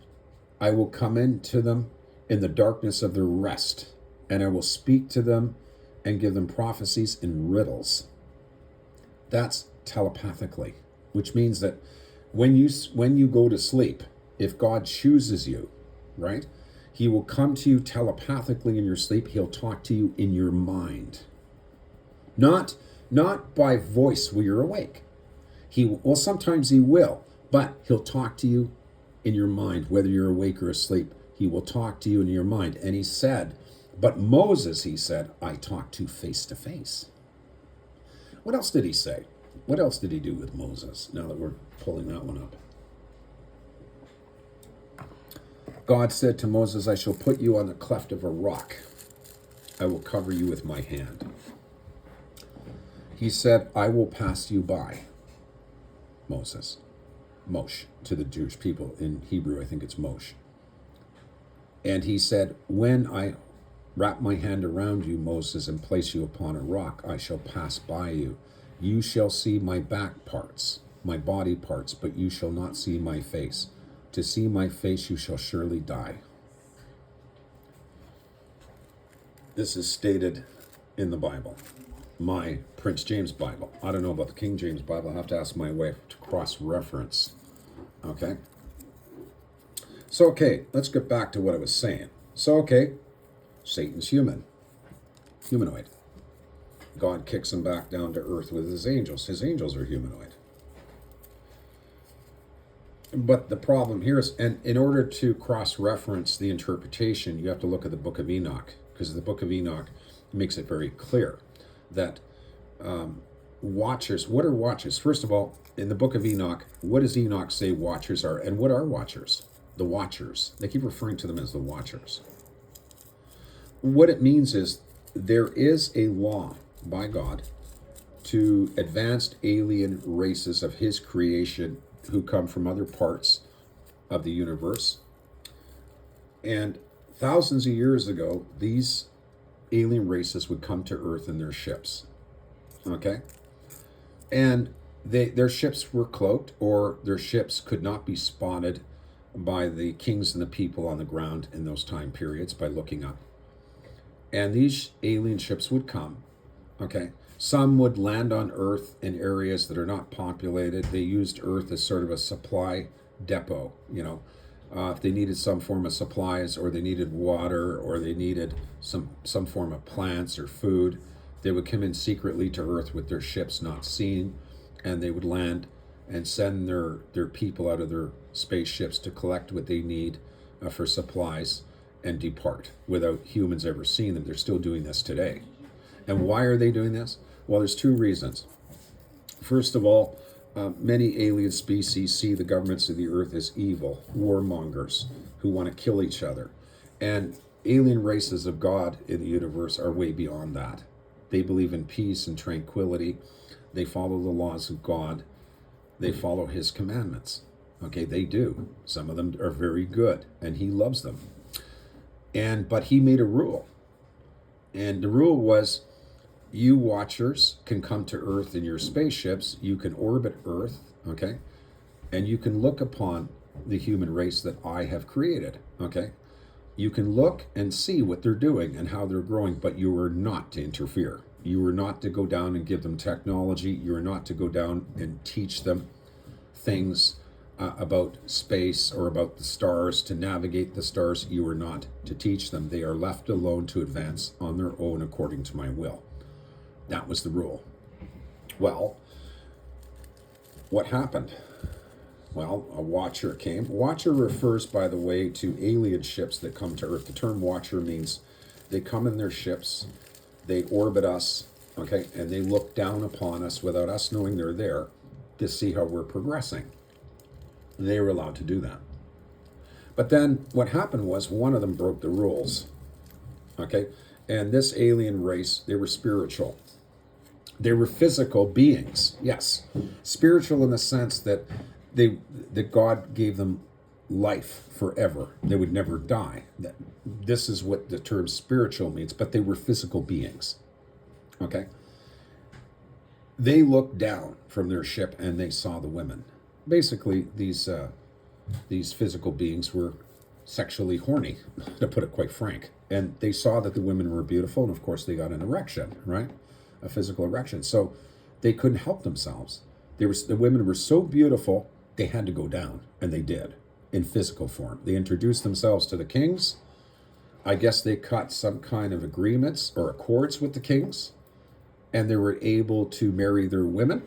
I will come into them in the darkness of their rest, and I will speak to them and give them prophecies and riddles. That's telepathically, which means that when you go to sleep, if God chooses you, right, he will come to you telepathically in your sleep. He'll talk to you in your mind. Not by voice while you're awake. Sometimes he will, but he'll talk to you in your mind, whether you're awake or asleep. He will talk to you in your mind. And he said, but Moses, he said, I talk to face. What else did he say? What else did he do with Moses, now that we're pulling that one up? God said to Moses, I shall put you on the cleft of a rock. I will cover you with my hand. He said, I will pass you by. Moses. Moshe, to the Jewish people. In Hebrew, I think it's Moshe. And he said, when I wrap my hand around you, Moses, and place you upon a rock, I shall pass by you. You shall see my back parts, my body parts, but you shall not see my face. To see my face, you shall surely die. This is stated in the Bible. My Prince James Bible. I don't know about the King James Bible. I'll have to ask my wife to cross-reference. Okay? So, okay, let's get back to what I was saying. So, okay, Satan's humanoid. God kicks him back down to earth with his angels. His angels are humanoid. But the problem here is, and in order to cross-reference the interpretation, you have to look at the Book of Enoch, because the Book of Enoch makes it very clear that watchers, what are watchers? First of all, in the Book of Enoch, what does Enoch say watchers are? And what are watchers? The watchers. They keep referring to them as the watchers. What it means is there is a law by God to advanced alien races of his creation who come from other parts of the universe. And thousands of years ago, these alien races would come to Earth in their ships. Okay? And their ships were cloaked, or their ships could not be spotted by the kings and the people on the ground in those time periods by looking up. And these alien ships would come. Okay? Some would land on Earth in areas that are not populated. They used Earth as sort of a supply depot, if they needed some form of supplies, or they needed water, or they needed some form of plants or food, they would come in secretly to Earth with their ships not seen, and they would land and send their people out of their spaceships to collect what they need for supplies and depart without humans ever seeing them. They're still doing this today. And why are they doing this? Well, there's two reasons. First of all, Many alien species see the governments of the earth as evil, warmongers who want to kill each other. And alien races of God in the universe are way beyond that. They believe in peace and tranquility. They follow the laws of God. They follow his commandments. Okay, they do. Some of them are very good, and he loves them. But he made a rule. And the rule was, you watchers can come to Earth in your spaceships. You can orbit Earth, okay? And you can look upon the human race that I have created, okay? You can look and see what they're doing and how they're growing, but you are not to interfere. You are not to go down and give them technology. You are not to go down and teach them things about space or about the stars, to navigate the stars. You are not to teach them. They are left alone to advance on their own according to my will. That was the rule. Well, what happened? Well, a watcher came. Watcher refers, by the way, to alien ships that come to Earth. The term watcher means they come in their ships, they orbit us, okay, and they look down upon us without us knowing they're there to see how we're progressing. They were allowed to do that. But then what happened was one of them broke the rules, okay? And this alien race, they were spiritual. They were physical beings, yes. Spiritual in the sense that that God gave them life forever. They would never die. This is what the term spiritual means, but they were physical beings, okay? They looked down from their ship and they saw the women. Basically, these physical beings were sexually horny, to put it quite frank. And they saw that the women were beautiful, and of course they got an erection, right? A physical erection. So they couldn't help themselves. The women were so beautiful, they had to go down, and they did, in physical form. They introduced themselves to the kings. I guess they cut some kind of agreements or accords with the kings, and they were able to marry their women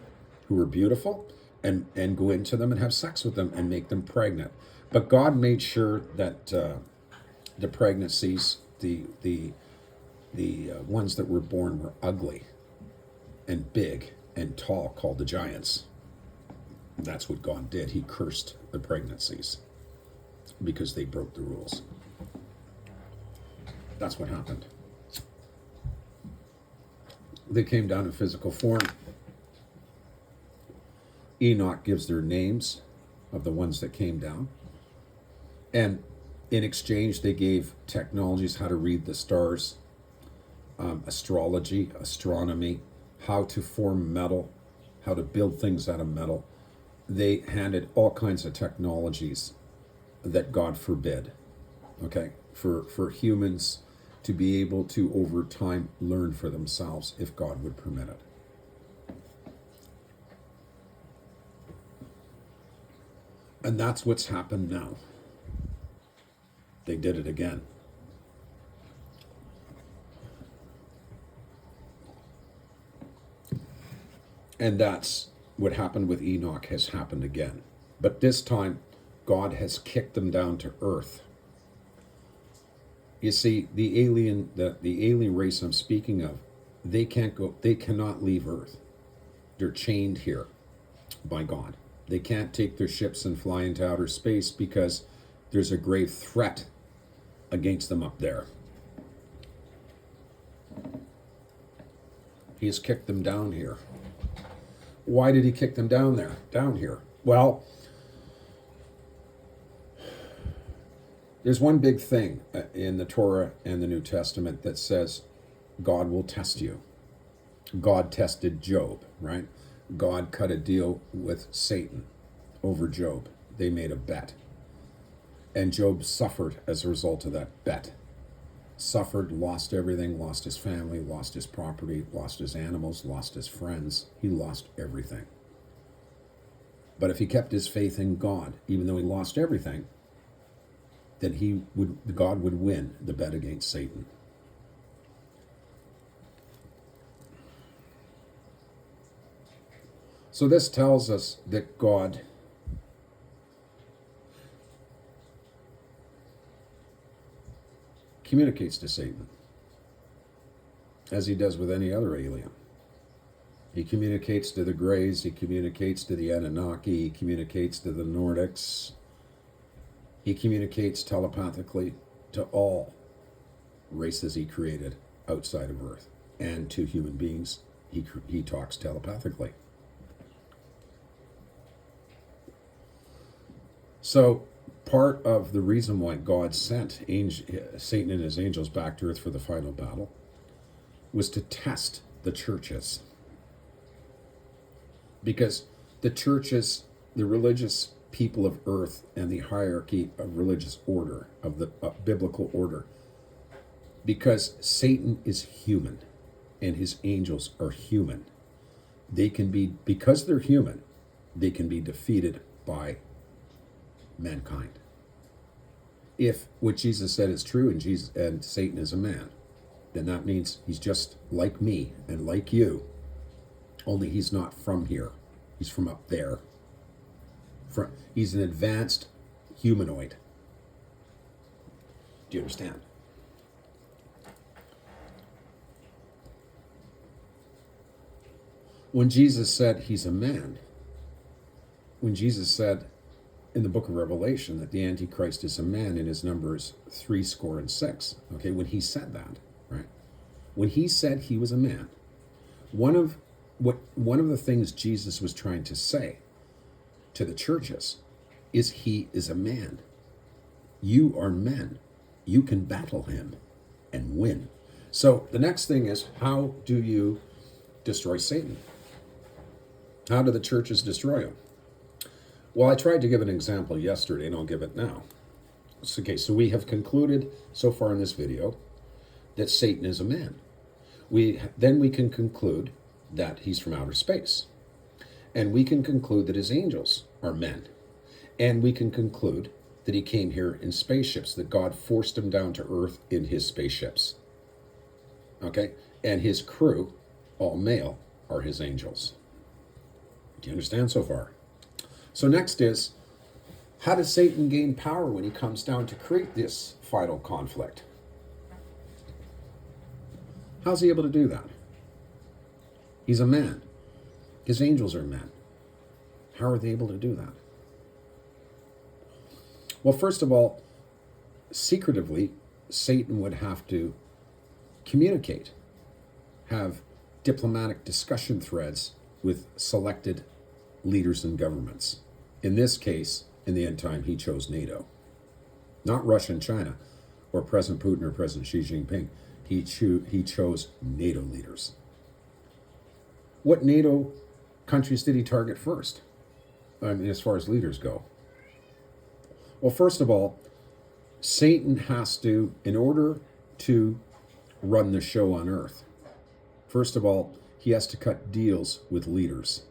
who were beautiful and go into them and have sex with them and make them pregnant. But God made sure that the pregnancies, the ones that were born were ugly and big and tall, called the giants. That's what God did. He cursed the pregnancies because they broke the rules. That's what happened. They came down in physical form. Enoch gives their names of the ones that came down. And in exchange, they gave technologies, how to read the stars, astrology, astronomy, how to form metal, how to build things out of metal. They handed all kinds of technologies that God forbid, okay, for humans to be able to, over time, learn for themselves if God would permit it. And that's what's happened now. They did it again. And that's what happened with Enoch has happened again. But this time, God has kicked them down to earth. You see, the alien race I'm speaking of, they cannot leave Earth. They're chained here by God. They can't take their ships and fly into outer space because there's a grave threat against them up there. He has kicked them down here. Why did he kick them down here? Well, there's one big thing in the Torah and the New Testament that says God will test you. God tested Job, right? God cut a deal with Satan over Job. They made a bet. And Job suffered as a result of that bet. Suffered, lost everything, lost his family, lost his property, lost his animals, lost his friends. He lost everything. But if he kept his faith in God, even though he lost everything, then God would win the bet against Satan. So this tells us that God communicates to Satan, as he does with any other alien. He communicates to the Greys, he communicates to the Anunnaki, he communicates to the Nordics. He communicates telepathically to all races he created outside of Earth. And to human beings, he talks telepathically. So part of the reason why God sent Satan and his angels back to Earth for the final battle was to test the churches. Because the churches, the religious people of Earth, and the hierarchy of religious order, of the biblical order, because Satan is human and his angels are human, they can be, because they're human, they can be defeated by mankind. If what Jesus said is true and Satan is a man, then that means he's just like me and like you, only he's not from here. He's from up there. He's an advanced humanoid. Do you understand? When Jesus said he's a man, when Jesus said in the book of Revelation that the Antichrist is a man in his Numbers 66, okay, when he said that, right? When he said he was a man, one of the things Jesus was trying to say to the churches is he is a man. You are men. You can battle him and win. So the next thing is, how do you destroy Satan? How do the churches destroy him? Well, I tried to give an example yesterday, and I'll give it now. Okay, so we have concluded so far in this video that Satan is a man. Then we can conclude that he's from outer space. And we can conclude that his angels are men. And we can conclude that he came here in spaceships, that God forced him down to Earth in his spaceships. Okay? And his crew, all male, are his angels. Do you understand so far? So next is, how does Satan gain power when he comes down to create this final conflict? How's he able to do that? He's a man. His angels are men. How are they able to do that? Well, first of all, secretively, Satan would have to communicate, have diplomatic discussion threads with selected leaders and governments. In this case, in the end time, he chose NATO. Not Russia and China, or President Putin or President Xi Jinping. He chose NATO leaders. What NATO countries did he target first? I mean, as far as leaders go. Well, first of all, Satan has to, in order to run the show on Earth, first of all, he has to cut deals with leaders.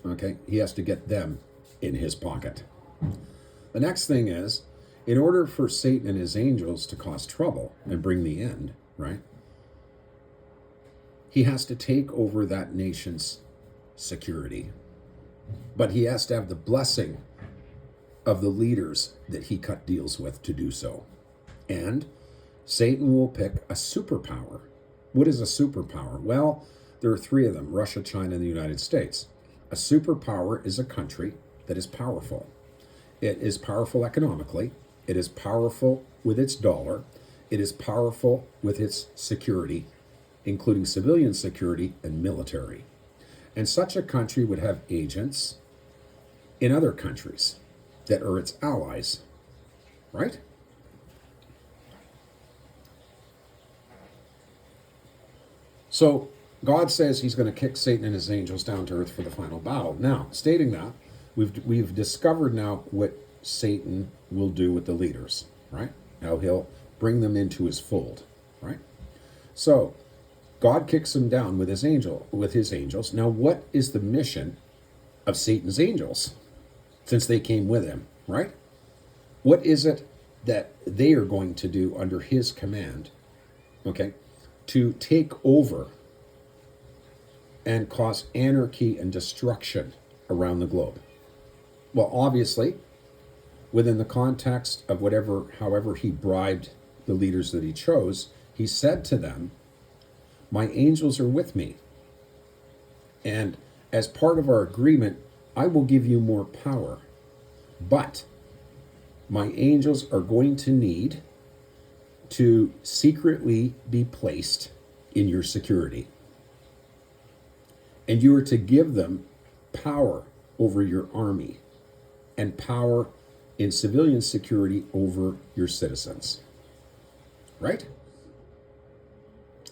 Okay? He has to get them in his pocket. The next thing is, in order for Satan and his angels to cause trouble and bring the end, right? He has to take over that nation's security. But he has to have the blessing of the leaders that he cut deals with to do so. And Satan will pick a superpower. What is a superpower? Well, there are three of them: Russia, China, and the United States. A superpower is a country that is powerful. It is powerful economically. It is powerful with its dollar. It is powerful with its security, including civilian security and military. And such a country would have agents in other countries that are its allies, right? So God says he's going to kick Satan and his angels down to earth for the final battle. Now, stating that, we've discovered now what Satan will do with the leaders, right? How he'll bring them into his fold, right? So God kicks him down with his angels. Now, what is the mission of Satan's angels, since they came with him, right? What is it that they are going to do under his command, okay, to take over and cause anarchy and destruction around the globe? Well, obviously, within the context of however he bribed the leaders that he chose, he said to them, "My angels are with me, And as part of our agreement, I will give you more power. But my angels are going to need to secretly be placed in your security. And you are to give them power over your army and power in civilian security over your citizens. Right?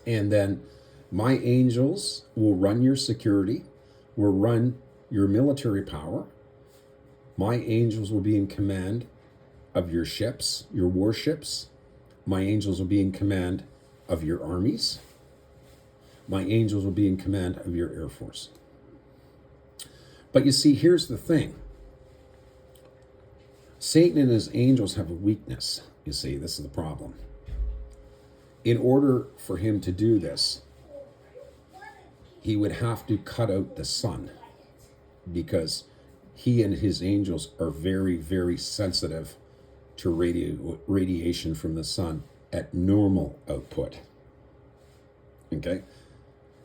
And then my angels will run your security, will run your military power. My angels will be in command of your ships, your warships. My angels will be in command of your armies. My angels will be in command of your Air Force. But you see, here's the thing. Satan and his angels have a weakness. You see, this is the problem. In order for him to do this, he would have to cut out the sun, because he and his angels are very, very sensitive to radiation from the sun at normal output. Okay?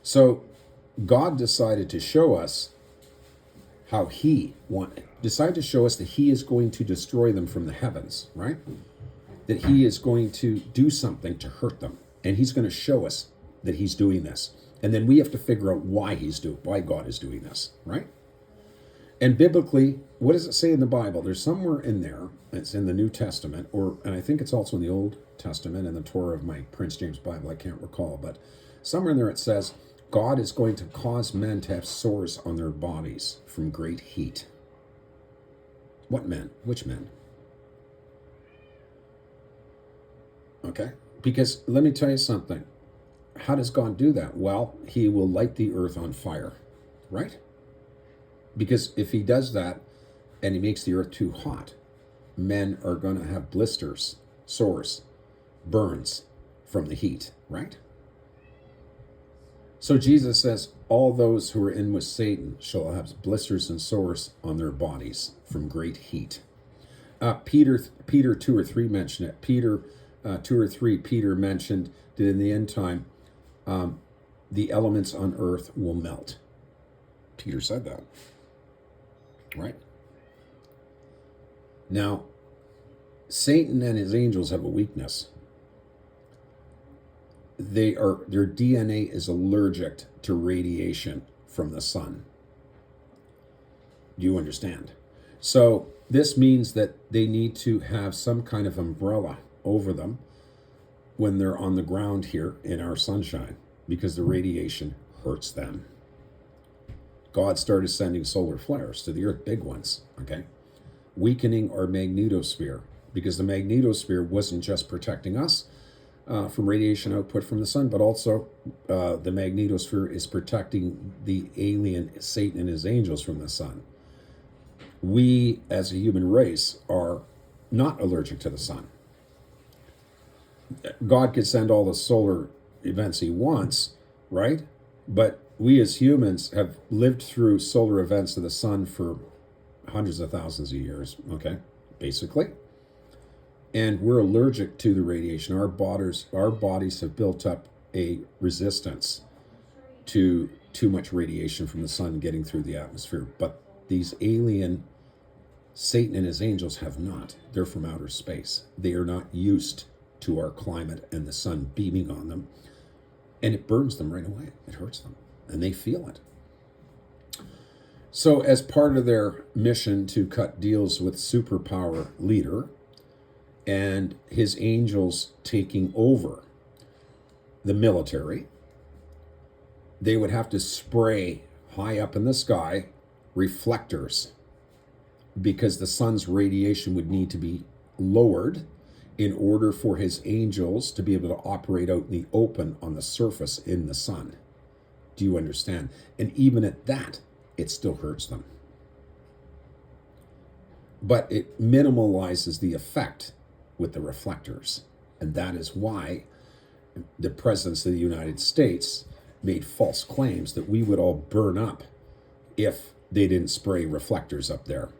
So God decided to show us how decided to show us that he is going to destroy them from the heavens, right? That he is going to do something to hurt them. And he's going to show us that he's doing this. And then we have to figure out why God is doing this, right? And biblically, what does it say in the Bible? There's somewhere in there, it's in the New Testament, and I think it's also in the Old Testament in the Torah of my Prince James Bible, I can't recall, but somewhere in there it says, God is going to cause men to have sores on their bodies from great heat. What men? Which men? Okay? Because let me tell you something. How does God do that? Well, he will light the earth on fire, right? Because if he does that and he makes the earth too hot, men are going to have blisters, sores, burns from the heat, right? So Jesus says, all those who are in with Satan shall have blisters and sores on their bodies from great heat. Peter 2 or 3 mentioned it. Peter 2 or 3, Peter mentioned that in the end time, the elements on earth will melt. Peter said that. Right? Now, Satan and his angels have a weakness. Their DNA is allergic to radiation from the sun. Do you understand? So this means that they need to have some kind of umbrella over them when they're on the ground here in our sunshine, because the radiation hurts them. God started sending solar flares to the earth, big ones, okay? Weakening our magnetosphere, because the magnetosphere wasn't just protecting us from radiation output from the sun, but also the magnetosphere is protecting the alien Satan and his angels from the sun. We, as a human race, are not allergic to the sun. God could send all the solar events he wants, right? But we as humans have lived through solar events of the sun for hundreds of thousands of years, okay, basically. And we're allergic to the radiation. Our bodies have built up a resistance to too much radiation from the sun getting through the atmosphere. But these alien, Satan and his angels have not. They're from outer space. They are not used to our climate and the sun beaming on them. And it burns them right away. It hurts them. And they feel it. So as part of their mission to cut deals with superpower leader and his angels taking over the military, they would have to spray high up in the sky reflectors, because the sun's radiation would need to be lowered in order for his angels to be able to operate out in the open on the surface in the sun. Do you understand? And even at that, it still hurts them. But it minimalizes the effect with the reflectors. And that is why the presidents of the United States made false claims that we would all burn up if they didn't spray reflectors up there.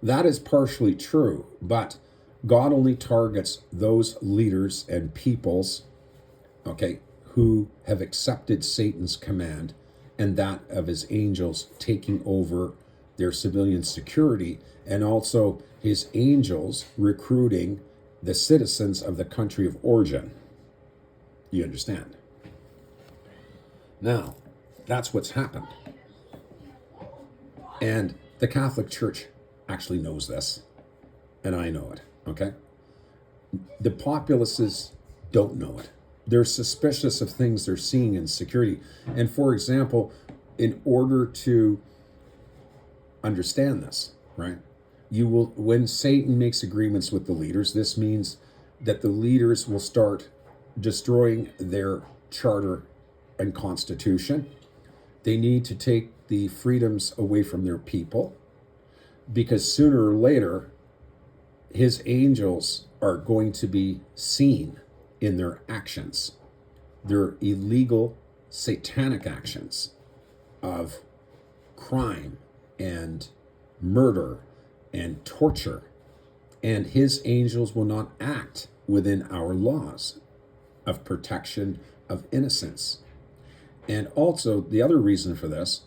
That is partially true, but God only targets those leaders and peoples, okay, who have accepted Satan's command and that of his angels taking over their civilian security, and also his angels recruiting the citizens of the country of origin. You understand? Now, that's what's happened. And the Catholic Church actually knows this, and I know it, okay? The populaces don't know it. They're suspicious of things they're seeing in security. And for example, in order to understand this, right? When Satan makes agreements with the leaders, this means that the leaders will start destroying their charter and constitution. They need to take the freedoms away from their people, because sooner or later, his angels are going to be seen in their actions, their illegal, satanic actions of crime and murder and torture. And his angels will not act within our laws of protection of innocence. And also, the other reason for this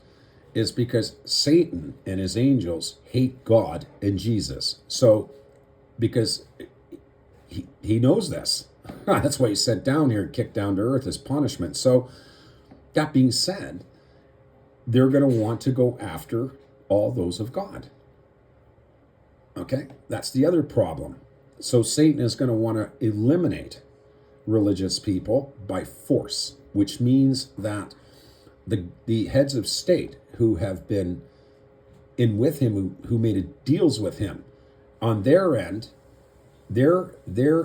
is because Satan and his angels hate God and Jesus. So, because he knows this. That's why he's sent down here and kicked down to earth as punishment. So, that being said, they're going to want to go after all those of God. Okay? That's the other problem. So, Satan is going to want to eliminate religious people by force, which means that the heads of state who have been in with him, who made deals with him, on their end, their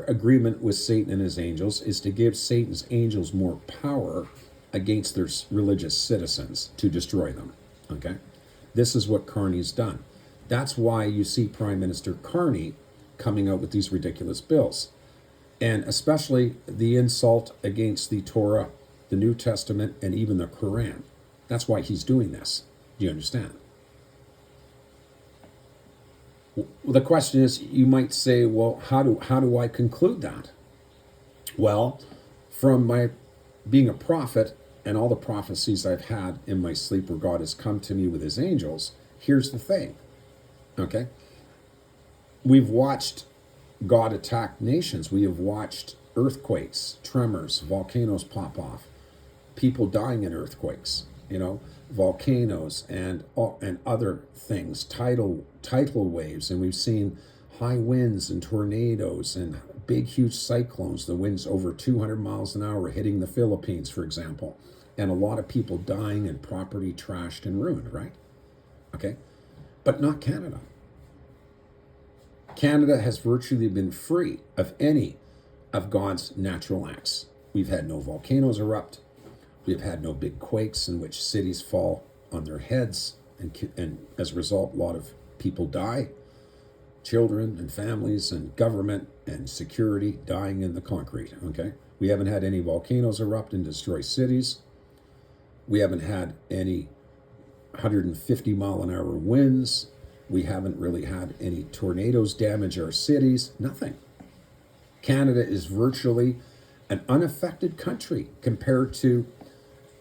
agreement with Satan and his angels is to give Satan's angels more power against their religious citizens to destroy them. Okay? This is what Carney's done. That's why you see Prime Minister Carney coming out with these ridiculous bills. And especially the insult against the Torah, the New Testament, and even the Quran. That's why he's doing this. Do you understand? Well, the question is, you might say, well, how do I conclude that? Well, from my being a prophet and all the prophecies I've had in my sleep where God has come to me with his angels, here's the thing, okay? We've watched God attack nations. We have watched earthquakes, tremors, volcanoes pop off, people dying in earthquakes, volcanoes and other things, tidal waves, and we've seen high winds and tornadoes and big, huge cyclones. The winds over 200 miles an hour hitting the Philippines, for example, and a lot of people dying and property trashed and ruined, right? Okay, but not Canada. Canada has virtually been free of any of God's natural acts. We've had no volcanoes erupt. We've had no big quakes in which cities fall on their heads, and as a result, a lot of people die. Children and families and government and security dying in the concrete, okay? We haven't had any volcanoes erupt and destroy cities. We haven't had any 150 mile an hour winds. We haven't really had any tornadoes damage our cities. Nothing. Canada is virtually an unaffected country compared to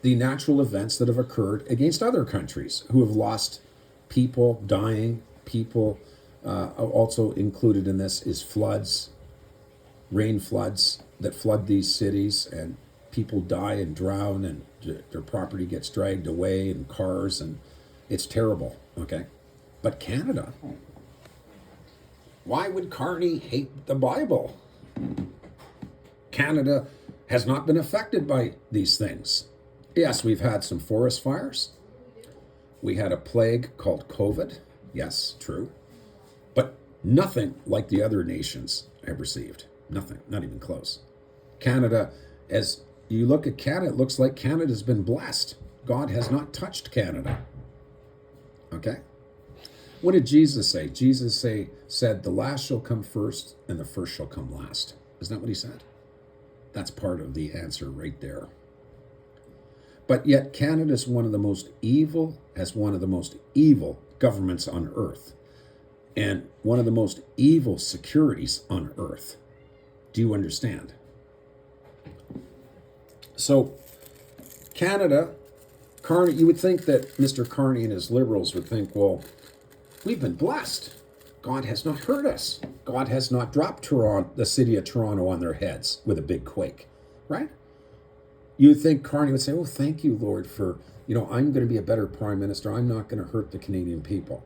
the natural events that have occurred against other countries who have lost people, dying people. Also included in this is floods, rain floods that flood these cities, and people die and drown, and their property gets dragged away, and cars, and it's terrible, okay? But Canada, why would Carney hate the Bible? Canada has not been affected by these things. Yes, we've had some forest fires. We had a plague called COVID. Yes, true. But nothing like the other nations have received. Nothing, not even close. Canada, as you look at Canada, it looks like Canada's been blessed. God has not touched Canada. Okay? What did Jesus say? Jesus said, the last shall come first and the first shall come last. Isn't that what he said? That's part of the answer right there. But yet Canada is one of the most evil governments on earth, and one of the most evil securities on earth. Do you understand? So Canada Carney, you would think that Mr. Carney and his liberals would think, well, we've been blessed. God has not hurt us. God has not dropped Toronto, the city of Toronto on their heads with a big quake, right? You would think Carney would say, oh, thank you, Lord, for, I'm going to be a better prime minister. I'm not going to hurt the Canadian people.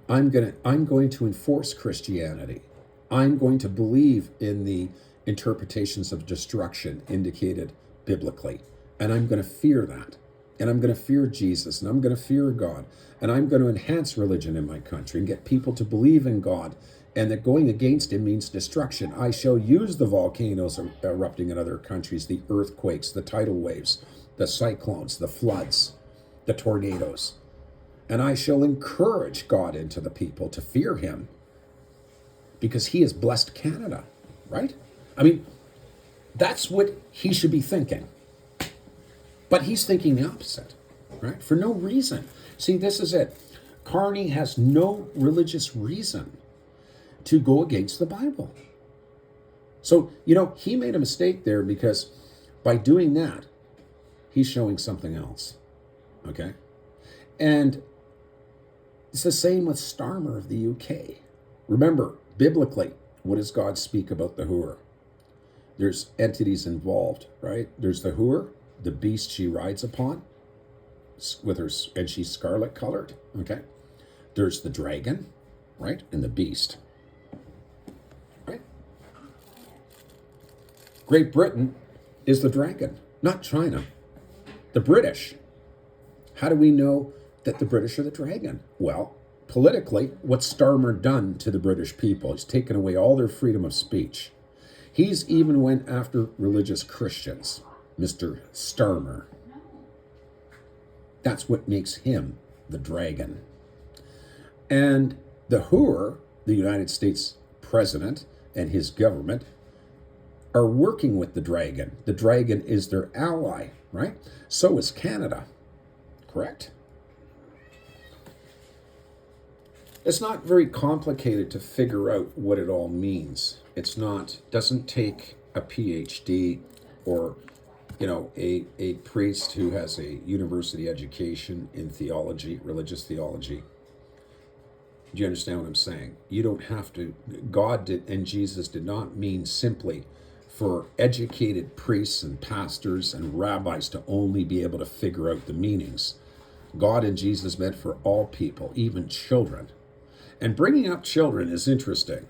I'm going to enforce Christianity. I'm going to believe in the interpretations of destruction indicated biblically. And I'm going to fear that. And I'm going to fear Jesus. And I'm going to fear God. And I'm going to enhance religion in my country and get people to believe in God. And that going against him means destruction. I shall use the volcanoes erupting in other countries, the earthquakes, the tidal waves, the cyclones, the floods, the tornadoes. And I shall encourage God into the people to fear him because he has blessed Canada, right? I mean, that's what he should be thinking. But he's thinking the opposite, right? For no reason. See, this is it. Carney has no religious reason to go against the Bible. So, he made a mistake there because by doing that, he's showing something else, okay? And it's the same with Starmer of the UK. Remember, biblically, what does God speak about the whore? There's entities involved, right? There's the whore, the beast she rides upon, and she's scarlet colored, okay? There's the dragon, right? And the beast, right? Great Britain is the dragon, not China. The British. How do we know that the British are the dragon? Well, politically, what's Starmer done to the British people? He's taken away all their freedom of speech. He's even went after religious Christians, Mr. Starmer. That's what makes him the dragon. And the whore, the United States president and his government, are working with the dragon. The dragon is their ally, right? So is Canada, correct? It's not very complicated to figure out what it all means. Doesn't take a PhD or, a priest who has a university education in theology, religious theology. Do you understand what I'm saying? You don't have to. God did, and Jesus did not mean simply for educated priests and pastors and rabbis to only be able to figure out the meanings. God and Jesus meant for all people, even children. And bringing up children is interesting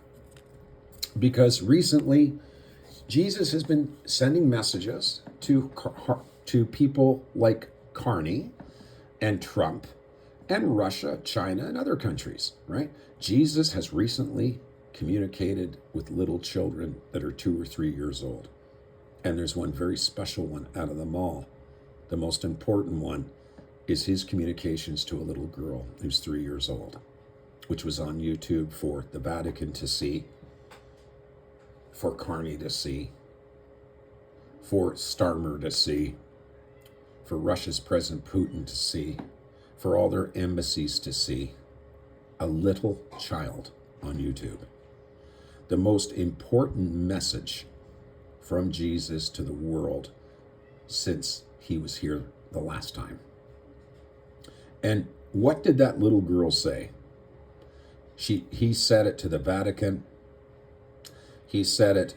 because recently Jesus has been sending messages to people like Carney and Trump and Russia, China, and other countries, right? Jesus has recently communicated with little children that are 2 or 3 years old. And there's one very special one out of them all. The most important one is his communications to a little girl who's 3 years old, which was on YouTube for the Vatican to see, for Carney to see, for Starmer to see, for Russia's President Putin to see, for all their embassies to see. A little child on YouTube. The most important message from Jesus to the world since he was here the last time. And what did that little girl say? He said it to the Vatican. He said it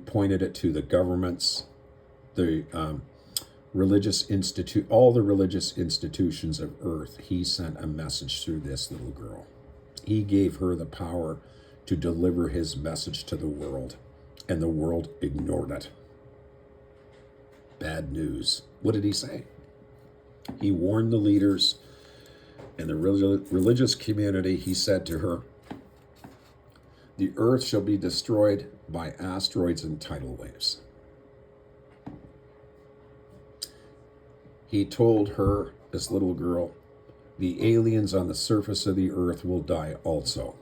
pointed it to the governments, the all the religious institutions of earth. He sent a message through this little girl. He gave her the power to deliver his message to the world, and the world ignored it. Bad news. What did he say? He warned the leaders and the religious community. He said to her, the earth shall be destroyed by asteroids and tidal waves. He told her, this little girl, the aliens on the surface of the earth will die also.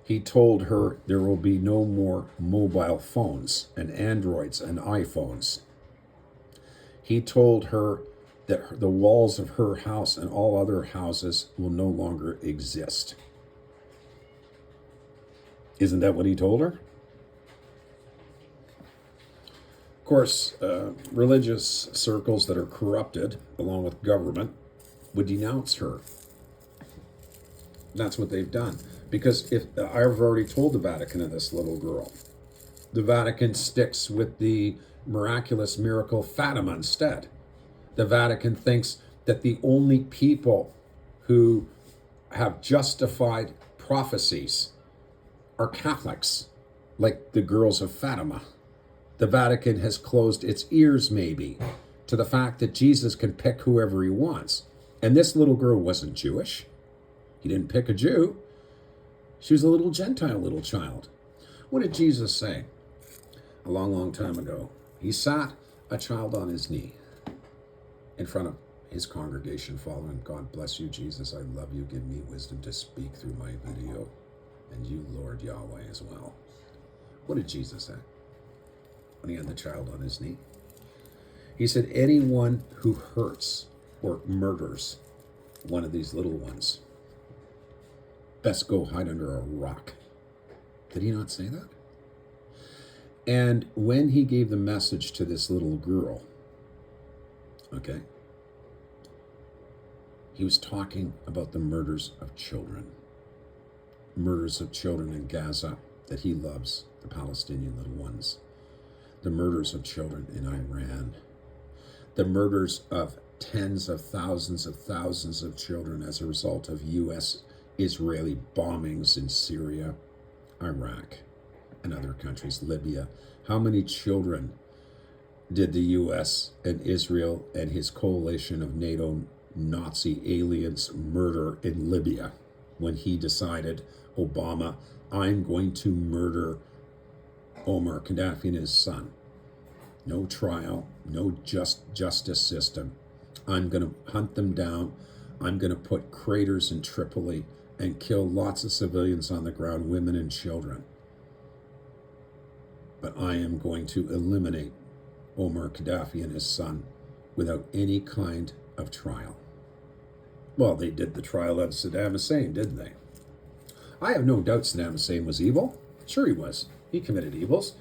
He told her there will be no more mobile phones and Androids and iPhones. He told her that the walls of her house and all other houses will no longer exist. Isn't that what he told her? course, religious circles that are corrupted, along with government, would denounce her. That's what they've done. Because if I've already told the Vatican of this little girl, the Vatican sticks with the miraculous miracle Fatima instead. The Vatican thinks that the only people who have justified prophecies are Catholics, like the girls of Fatima. The Vatican has closed its ears, maybe, to the fact that Jesus can pick whoever he wants. And this little girl wasn't Jewish. He didn't pick a Jew. She was a little Gentile little child. What did Jesus say a long, long time ago? He sat a child on his knee in front of his congregation following, God bless you, Jesus, I love you, give me wisdom to speak through my video, and you, Lord Yahweh, as well. What did Jesus say when he had the child on his knee? He said, anyone who hurts or murders one of these little ones, best go hide under a rock. Did he not say that? And when he gave the message to this little girl, okay, he was talking about the murders of children. Murders of children in Gaza that he loves, the Palestinian little ones. The murders of children in Iran. The murders of tens of thousands of children as a result of U.S.-Israeli bombings in Syria, Iraq, and other countries, Libya. How many children did the U.S. and Israel and his coalition of NATO Nazi aliens murder in Libya when he decided, Obama, I'm going to murder Omar Gaddafi and his son? No trial, no justice system. I'm going to hunt them down. I'm going to put craters in Tripoli and kill lots of civilians on the ground, women and children. But I am going to eliminate Omar Gaddafi and his son without any kind of trial. Well, they did the trial of Saddam Hussein, didn't they? I have no doubt Saddam Hussein was evil. Sure he was. He committed evils.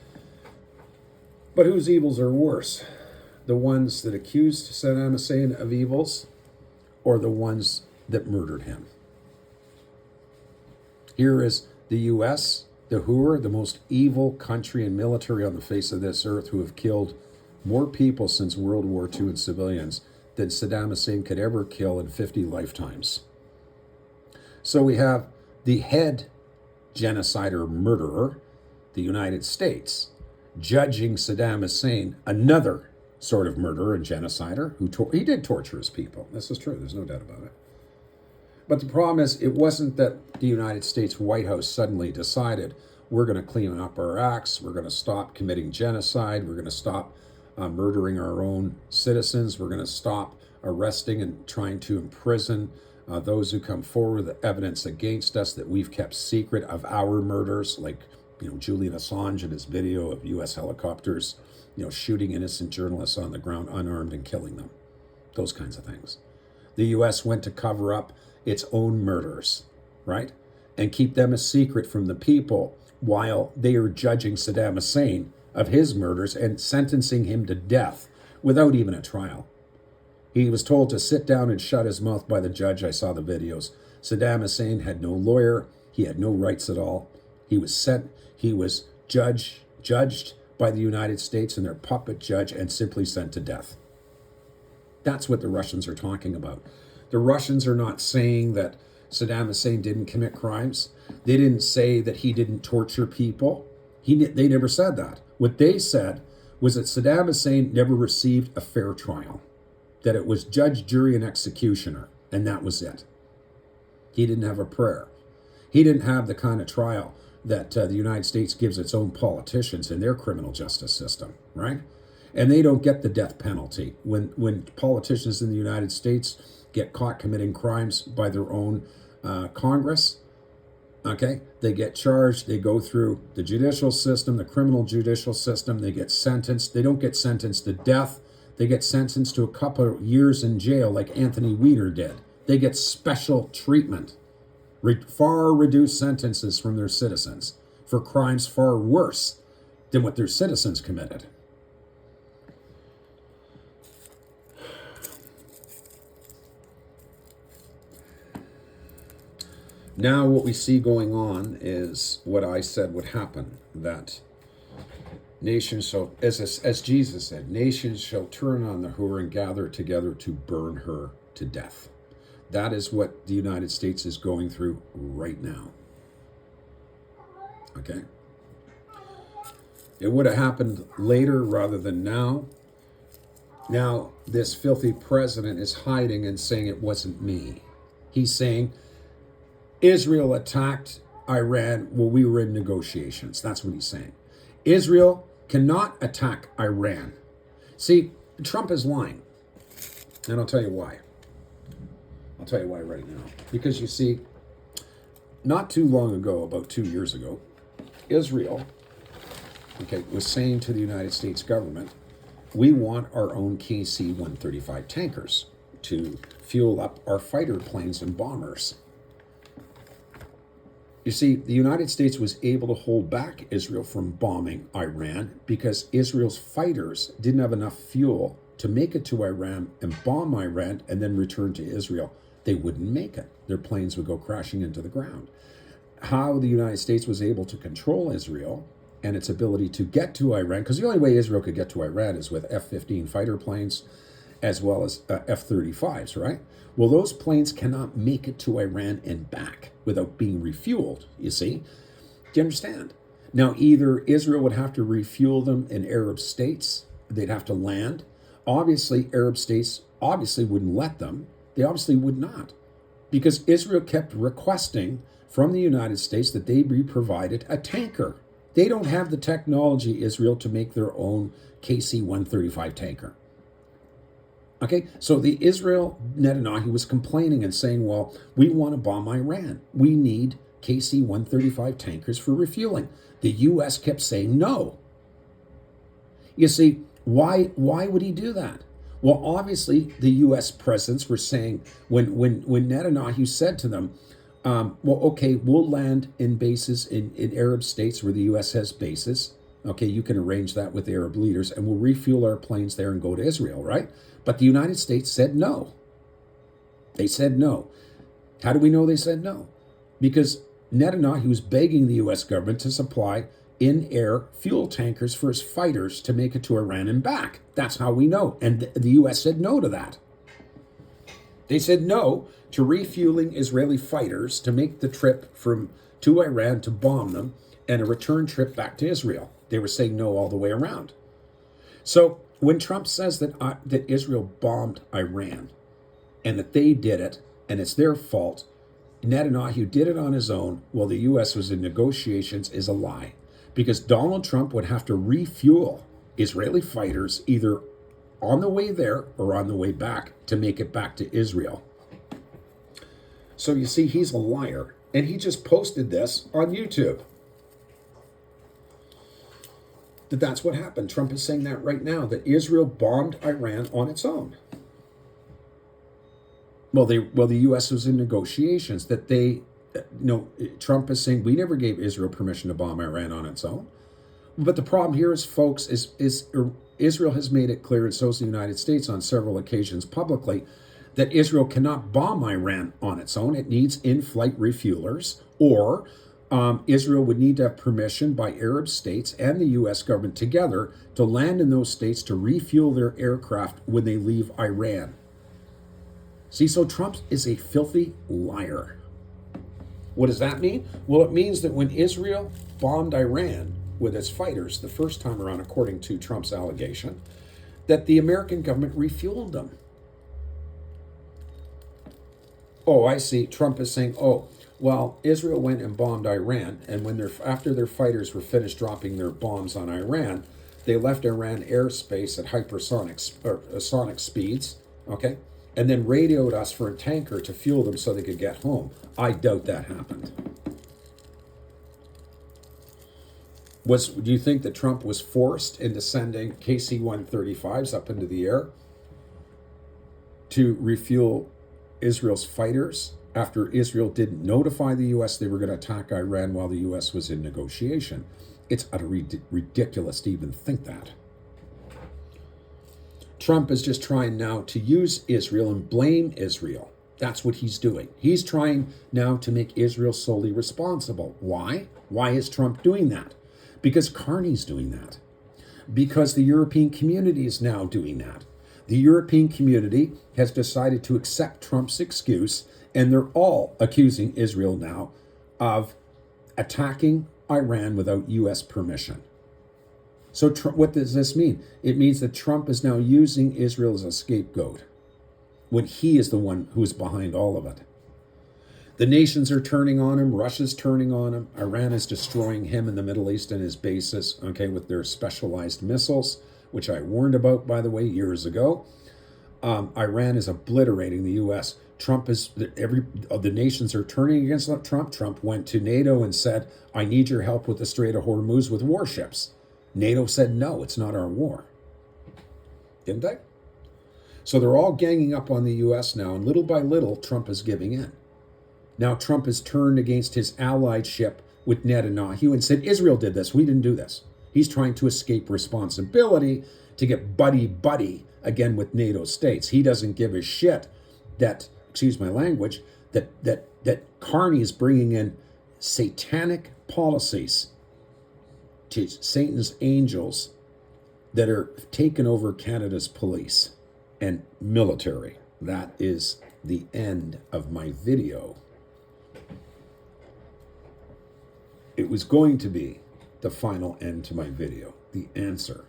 But whose evils are worse? The ones that accused Saddam Hussein of evils, or the ones that murdered him? Here is the U.S., who are the most evil country and military on the face of this earth, who have killed more people since World War II and civilians than Saddam Hussein could ever kill in 50 lifetimes. So we have the head genocider murderer, the United States, judging Saddam Hussein, another sort of murderer and genocider, he did torture his people. This is true, there's no doubt about it. But the problem is, it wasn't that the United States White House suddenly decided, we're going to clean up our acts, we're going to stop committing genocide, we're going to stop murdering our own citizens, we're going to stop arresting and trying to imprison those who come forward with evidence against us that we've kept secret of our murders, like Julian Assange and his video of U.S. helicopters shooting innocent journalists on the ground unarmed and killing them. Those kinds of things. The U.S. went to cover up its own murders, right? And keep them a secret from the people while they are judging Saddam Hussein of his murders and sentencing him to death without even a trial. He was told to sit down and shut his mouth by the judge. I saw the videos. Saddam Hussein had no lawyer. He had no rights at all. He was judged by the United States and their puppet judge and simply sent to death. That's what the Russians are talking about. The Russians are not saying that Saddam Hussein didn't commit crimes. They didn't say that he didn't torture people. They never said that. What they said was that Saddam Hussein never received a fair trial, that it was judge, jury, and executioner, and that was it. He didn't have a prayer. He didn't have the kind of trial that the United States gives its own politicians in their criminal justice system, right? And they don't get the death penalty. When politicians in the United States get caught committing crimes by their own Congress, okay, they get charged, they go through the judicial system, the criminal judicial system, they get sentenced. They don't get sentenced to death. They get sentenced to a couple of years in jail like Anthony Weiner did. They get special treatment, far reduced sentences from their citizens for crimes far worse than what their citizens committed. Now what we see going on is what I said would happen, that nations shall, as Jesus said, nations shall turn on the whore and gather together to burn her to death. That is what the United States is going through right now. Okay? It would have happened later rather than now. Now, this filthy president is hiding and saying it wasn't me. He's saying Israel attacked Iran while we were in negotiations. That's what he's saying. Israel cannot attack Iran. See, Trump is lying. And I'll tell you why. I'll tell you why right now. Because you see, not too long ago, about 2 years ago, Israel, was saying to the United States government, we want our own KC-135 tankers to fuel up our fighter planes and bombers. You see, the United States was able to hold back Israel from bombing Iran because Israel's fighters didn't have enough fuel to make it to Iran and bomb Iran and then return to Israel. They wouldn't make it. Their planes would go crashing into the ground. How the United States was able to control Israel and its ability to get to Iran, because the only way Israel could get to Iran is with F-15 fighter planes as well as F-35s, right? Well, those planes cannot make it to Iran and back without being refueled, you see? Do you understand? Now, either Israel would have to refuel them in Arab states, they'd have to land. Obviously, Arab states wouldn't let them. They obviously would not, because Israel kept requesting from the United States that they be provided a tanker. They don't have the technology, Israel, to make their own KC-135 tanker. Okay, so the Israel Netanyahu was complaining and saying, well, we want to bomb Iran. We need KC-135 tankers for refueling. The U.S. kept saying no. You see, why would he do that? Well, obviously, the U.S. presidents were saying, when Netanyahu said to them, well, okay, we'll land in bases in Arab states where the U.S. has bases. Okay, you can arrange that with the Arab leaders, and we'll refuel our planes there and go to Israel, right? But the United States said no. They said no. How do we know they said no? Because Netanyahu was begging the U.S. government to supply in-air fuel tankers for his fighters to make it to Iran and back. That's how we know. And the U.S. said no to that. They said no to refueling Israeli fighters to make the trip to Iran to bomb them and a return trip back to Israel. They were saying no all the way around. So when Trump says that Israel bombed Iran and that they did it and it's their fault, Netanyahu did it on his own while the U.S. was in negotiations is a lie. Because Donald Trump would have to refuel Israeli fighters either on the way there or on the way back to make it back to Israel. So you see, he's a liar. And he just posted this on YouTube. That's what happened. Trump is saying that right now, that Israel bombed Iran on its own. Well, the U.S. was in negotiations that Trump is saying we never gave Israel permission to bomb Iran on its own. But the problem here is, folks, is Israel has made it clear, and so has the United States on several occasions publicly, that Israel cannot bomb Iran on its own. It needs in-flight refuelers, or Israel would need to have permission by Arab states and the U.S. government together to land in those states to refuel their aircraft when they leave Iran. See, so Trump is a filthy liar. What does that mean? Well, it means that when Israel bombed Iran with its fighters the first time around, according to Trump's allegation, that the American government refueled them. Oh, I see. Trump is saying, oh, well, Israel went and bombed Iran, and after their fighters were finished dropping their bombs on Iran, they left Iran airspace at sonic speeds, okay, and then radioed us for a tanker to fuel them so they could get home. I doubt that happened. Do you think that Trump was forced into sending KC-135s up into the air to refuel Israel's fighters after Israel didn't notify the U.S. they were going to attack Iran while the U.S. was in negotiation? It's utterly ridiculous to even think that. Trump is just trying now to use Israel and blame Israel That's what he's doing. He's trying now to make Israel solely responsible. Why? Why is Trump doing that? Because Carney's doing that. Because the European community is now doing that. The European community has decided to accept Trump's excuse, and they're all accusing Israel now of attacking Iran without U.S. permission. So what does this mean? It means that Trump is now using Israel as a scapegoat when he is the one who is behind all of it. The nations are turning on him. Russia's turning on him. Iran is destroying him in the Middle East and his bases, okay, with their specialized missiles, which I warned about, by the way, years ago. Iran is obliterating the U.S. The nations are turning against Trump. Trump went to NATO and said, I need your help with the Strait of Hormuz with warships. NATO said, no, it's not our war. Didn't they? So they're all ganging up on the U.S. now, and little by little, Trump is giving in. Now Trump has turned against his allyship with Netanyahu and said, Israel did this, we didn't do this. He's trying to escape responsibility to get buddy-buddy again with NATO states. He doesn't give a shit that, excuse my language, that Carney is bringing in satanic policies to Satan's angels that are taking over Canada's police and military. That is the end of my video. It was going to be the final end to my video, the answer.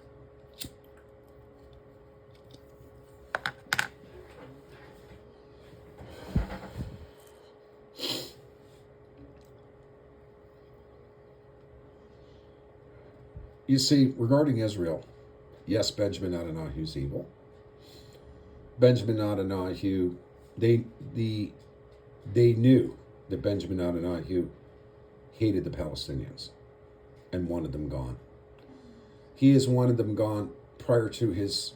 You see, regarding Israel, yes, Benjamin Netanyahu's evil. Benjamin Netanyahu, they knew that Benjamin Netanyahu hated the Palestinians and wanted them gone. He has wanted them gone prior to his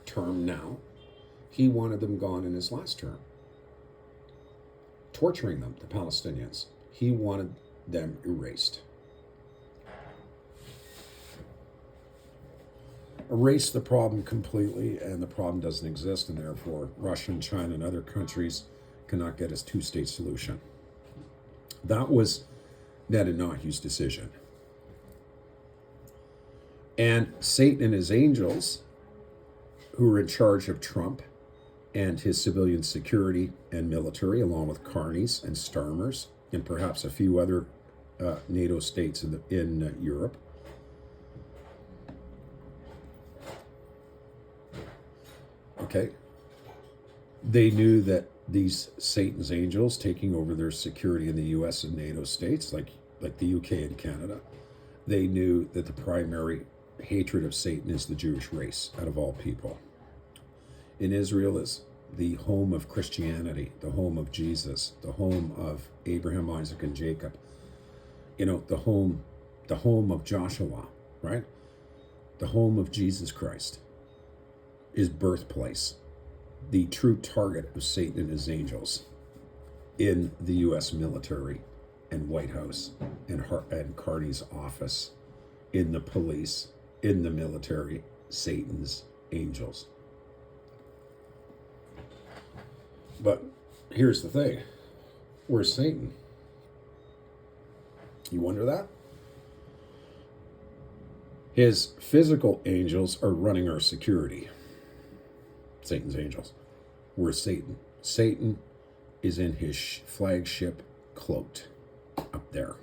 term now. He wanted them gone in his last term. Torturing them, the Palestinians. He wanted them erased. Erase the problem completely, and the problem doesn't exist, and therefore Russia and China and other countries cannot get a two-state solution. That was Netanyahu's decision. And Satan and his angels, who are in charge of Trump and his civilian security and military, along with Carneys and Starmers, and perhaps a few other NATO states in Europe, okay, they knew that these Satan's angels taking over their security in the U.S. and NATO states, like the UK and Canada, they knew that the primary hatred of Satan is the Jewish race out of all people. In Israel is the home of Christianity, the home of Jesus, the home of Abraham, Isaac, and Jacob. You know, the home of Joshua, right? The home of Jesus Christ. His birthplace, the true target of Satan and his angels in the U.S. military and White House and Carney's office, in the police, in the military, Satan's angels. But here's the thing. Where's Satan? You wonder that? His physical angels are running our security. Satan's angels. Where's Satan? Satan is in his flagship cloaked up there.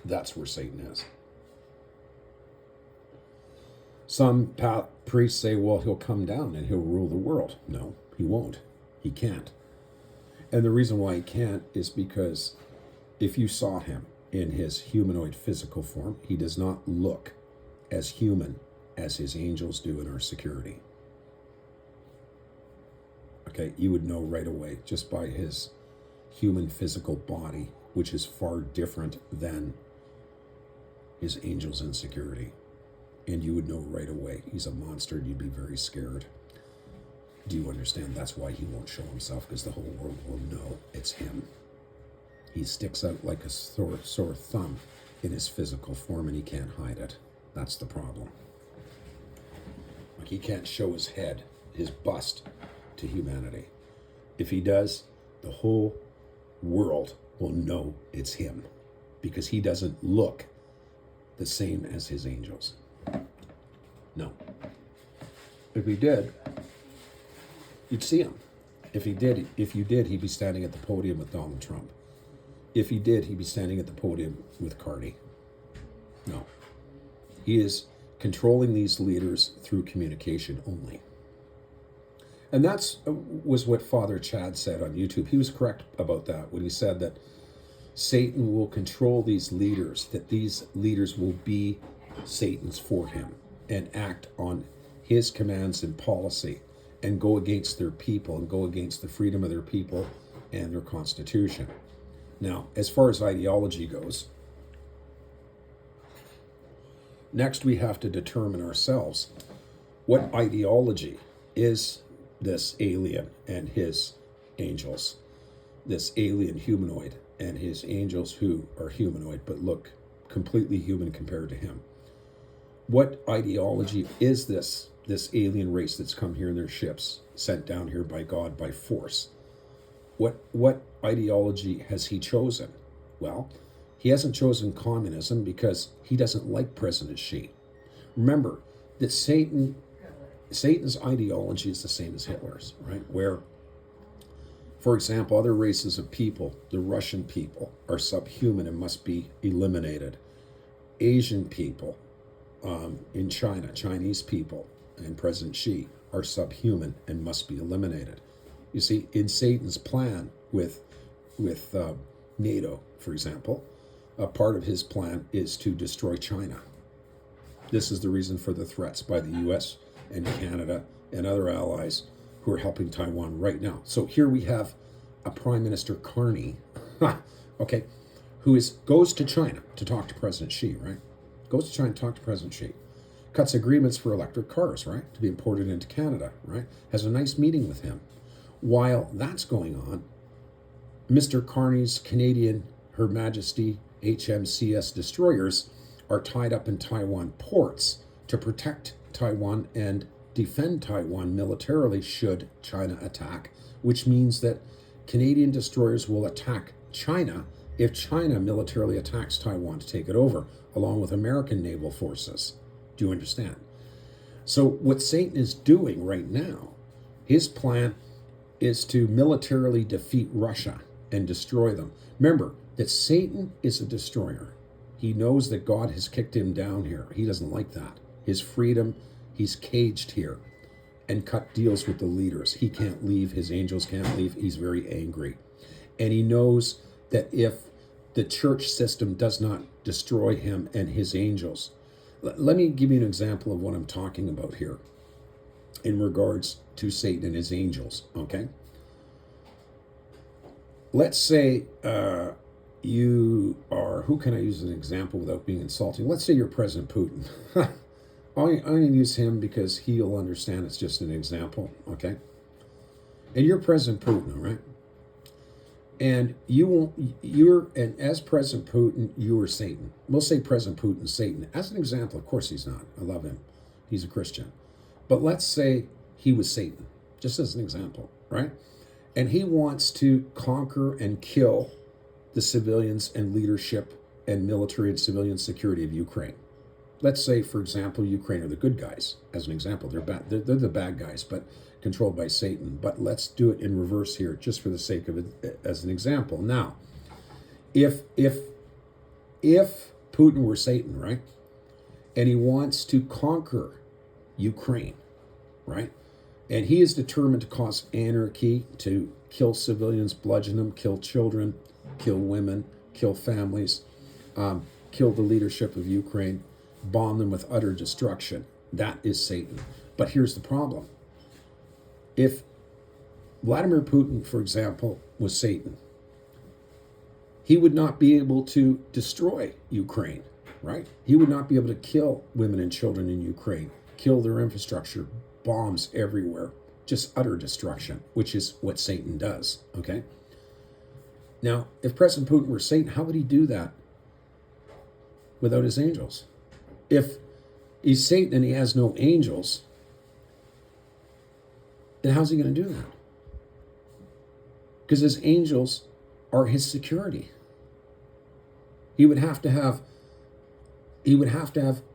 That's where Satan is. Some priests say, well, he'll come down and he'll rule the world. No, he won't. He can't. And the reason why he can't is because if you saw him in his humanoid physical form, he does not look as human as his angels do in our security. Okay, you would know right away just by his human physical body, which is far different than his angels in security. And you would know right away he's a monster and you'd be very scared. Do you understand? That's why he won't show himself, because the whole world will know it's him. He sticks out like a sore thumb in his physical form and he can't hide it. That's the problem. Like, he can't show his head, his bust, to humanity. If he does, the whole world will know it's him, because he doesn't look the same as his angels. No. If he did, you'd see him. If you did, he'd be standing at the podium with Donald Trump. If he did, he'd be standing at the podium with Cardi. No. He is controlling these leaders through communication only. And that's was what Father Chad said on YouTube. He was correct about that when he said that Satan will control these leaders, that these leaders will be Satan's for him and act on his commands and policy and go against their people and go against the freedom of their people and their constitution. Now, as far as ideology goes, next we have to determine ourselves what ideology is this alien and his angels, this alien humanoid and his angels who are humanoid but look completely human compared to him. What ideology is this alien race that's come here in their ships, sent down here by God by force? What ideology has he chosen? Well, he hasn't chosen communism because he doesn't like President Xi. Remember that Satan's ideology is the same as Hitler's, right? Where, for example, other races of people, the Russian people, are subhuman and must be eliminated. Asian people in China, Chinese people, and President Xi are subhuman and must be eliminated. You see, in Satan's plan with NATO, for example, a part of his plan is to destroy China. This is the reason for the threats by the US and Canada and other allies who are helping Taiwan right now. So here we have a Prime Minister Carney, okay, who goes to China to talk to President Xi, right? Goes to China to talk to President Xi. Cuts agreements for electric cars, right? To be imported into Canada, right? Has a nice meeting with him. While that's going on, Mr. Carney's Canadian Her Majesty HMCS destroyers are tied up in Taiwan ports to protect Taiwan and defend Taiwan militarily should China attack, which means that Canadian destroyers will attack China if China militarily attacks Taiwan to take it over, along with American naval forces. Do you understand? So what Satan is doing right now, his plan is to militarily defeat Russia and destroy them. Remember that Satan is a destroyer. He knows that God has kicked him down here. He doesn't like that. His freedom, he's caged here and cut deals with the leaders. He can't leave. His angels can't leave. He's very angry. And he knows that if the church system does not destroy him and his angels, let me give you an example of what I'm talking about here in regards to Satan and his angels, okay? Let's say you are, who can I use as an example without being insulting? Let's say you're President Putin. I'm going to use him because he'll understand it's just an example, okay? And you're President Putin, all right? And and as President Putin, you are Satan. We'll say President Putin's Satan. As an example, of course he's not. I love him. He's a Christian. But let's say he was Satan, just as an example, right? And he wants to conquer and kill the civilians and leadership and military and civilian security of Ukraine. Let's say, for example, Ukraine are the good guys, as an example. They're the bad guys, but controlled by Satan. But let's do it in reverse here, just for the sake of it, as an example. Now, if Putin were Satan, right, and he wants to conquer Ukraine, right, and he is determined to cause anarchy, to kill civilians, bludgeon them, kill children, kill women, kill families, kill the leadership of Ukraine, bomb them with utter destruction. That is Satan. But here's the problem. If Vladimir Putin, for example, was Satan, he would not be able to destroy Ukraine, right? He would not be able to kill women and children in Ukraine, kill their infrastructure, bombs everywhere, just utter destruction, which is what Satan does, okay? Now, if President Putin were Satan, how would he do that without his angels? If he's Satan and he has no angels, And how's he going to do that? Because his angels are his security. He would have to have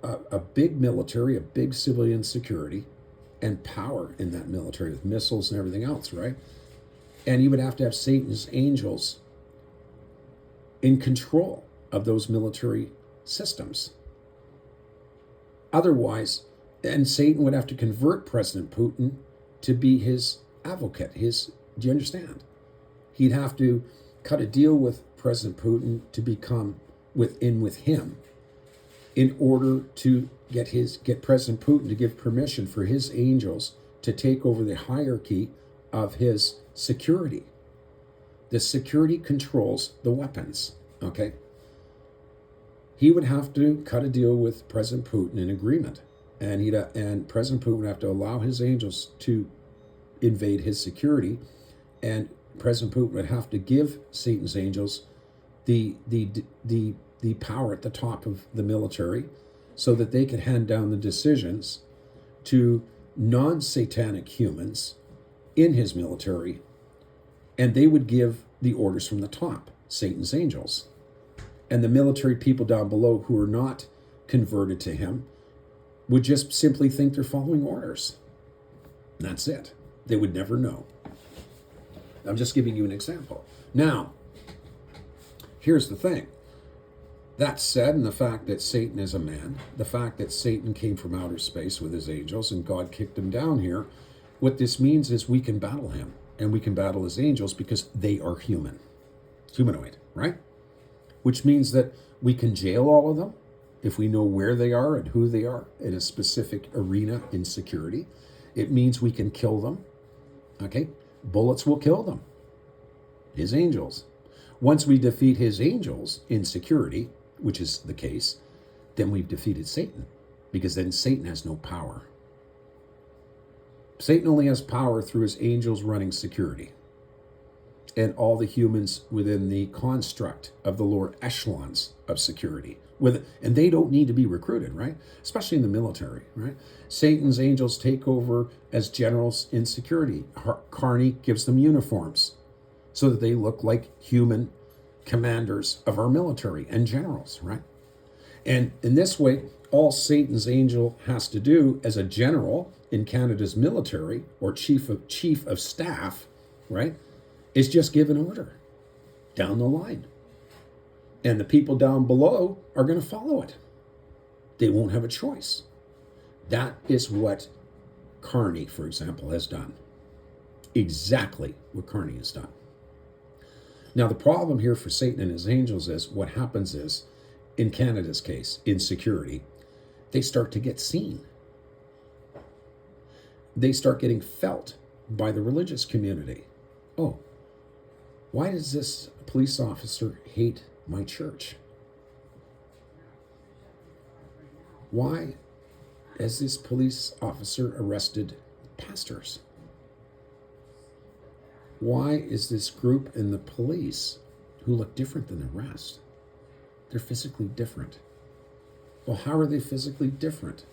a big military, a big civilian security, and power in that military with missiles and everything else, right? And he would have to have Satan's angels in control of those military systems. Otherwise, and Satan would have to convert President Putin to be his advocate. Do you understand? He'd have to cut a deal with President Putin to become with him in order to get President Putin to give permission for his angels to take over the hierarchy of his security. The security controls the weapons, okay? He would have to cut a deal with President Putin in agreement, and President Putin would have to allow his angels to invade his security, and President Putin would have to give Satan's angels the power at the top of the military so that they could hand down the decisions to non-satanic humans in his military, and they would give the orders from the top, Satan's angels. And the military people down below who are not converted to him would just simply think they're following orders. And that's it. They would never know. I'm just giving you an example. Now, here's the thing. That said, and the fact that Satan is a man, the fact that Satan came from outer space with his angels and God kicked him down here, what this means is we can battle him and we can battle his angels because they are humanoid, right? Which means that we can jail all of them if we know where they are and who they are in a specific arena in security. It means we can kill them, okay? Bullets will kill them, his angels. Once we defeat his angels in security, which is the case, then we've defeated Satan, because then Satan has no power. Satan only has power through his angels running security and all the humans within the construct of the lower echelons of security. And they don't need to be recruited, right? Especially in the military, right? Satan's angels take over as generals in security. Carney gives them uniforms so that they look like human commanders of our military and generals, right? And in this way, all Satan's angel has to do as a general in Canada's military or chief of staff, right, is just give an order down the line. And the people down below are going to follow it. They won't have a choice. That is what Carney, for example, has done. Exactly what Carney has done. Now, the problem here for Satan and his angels is what happens is, in Canada's case, in security, they start to get seen. They start getting felt by the religious community. Oh, why does this police officer hate my church? Why has this police officer arrested pastors? Why is this group in the police who look different than the rest? They're physically different. Well, how are they physically different?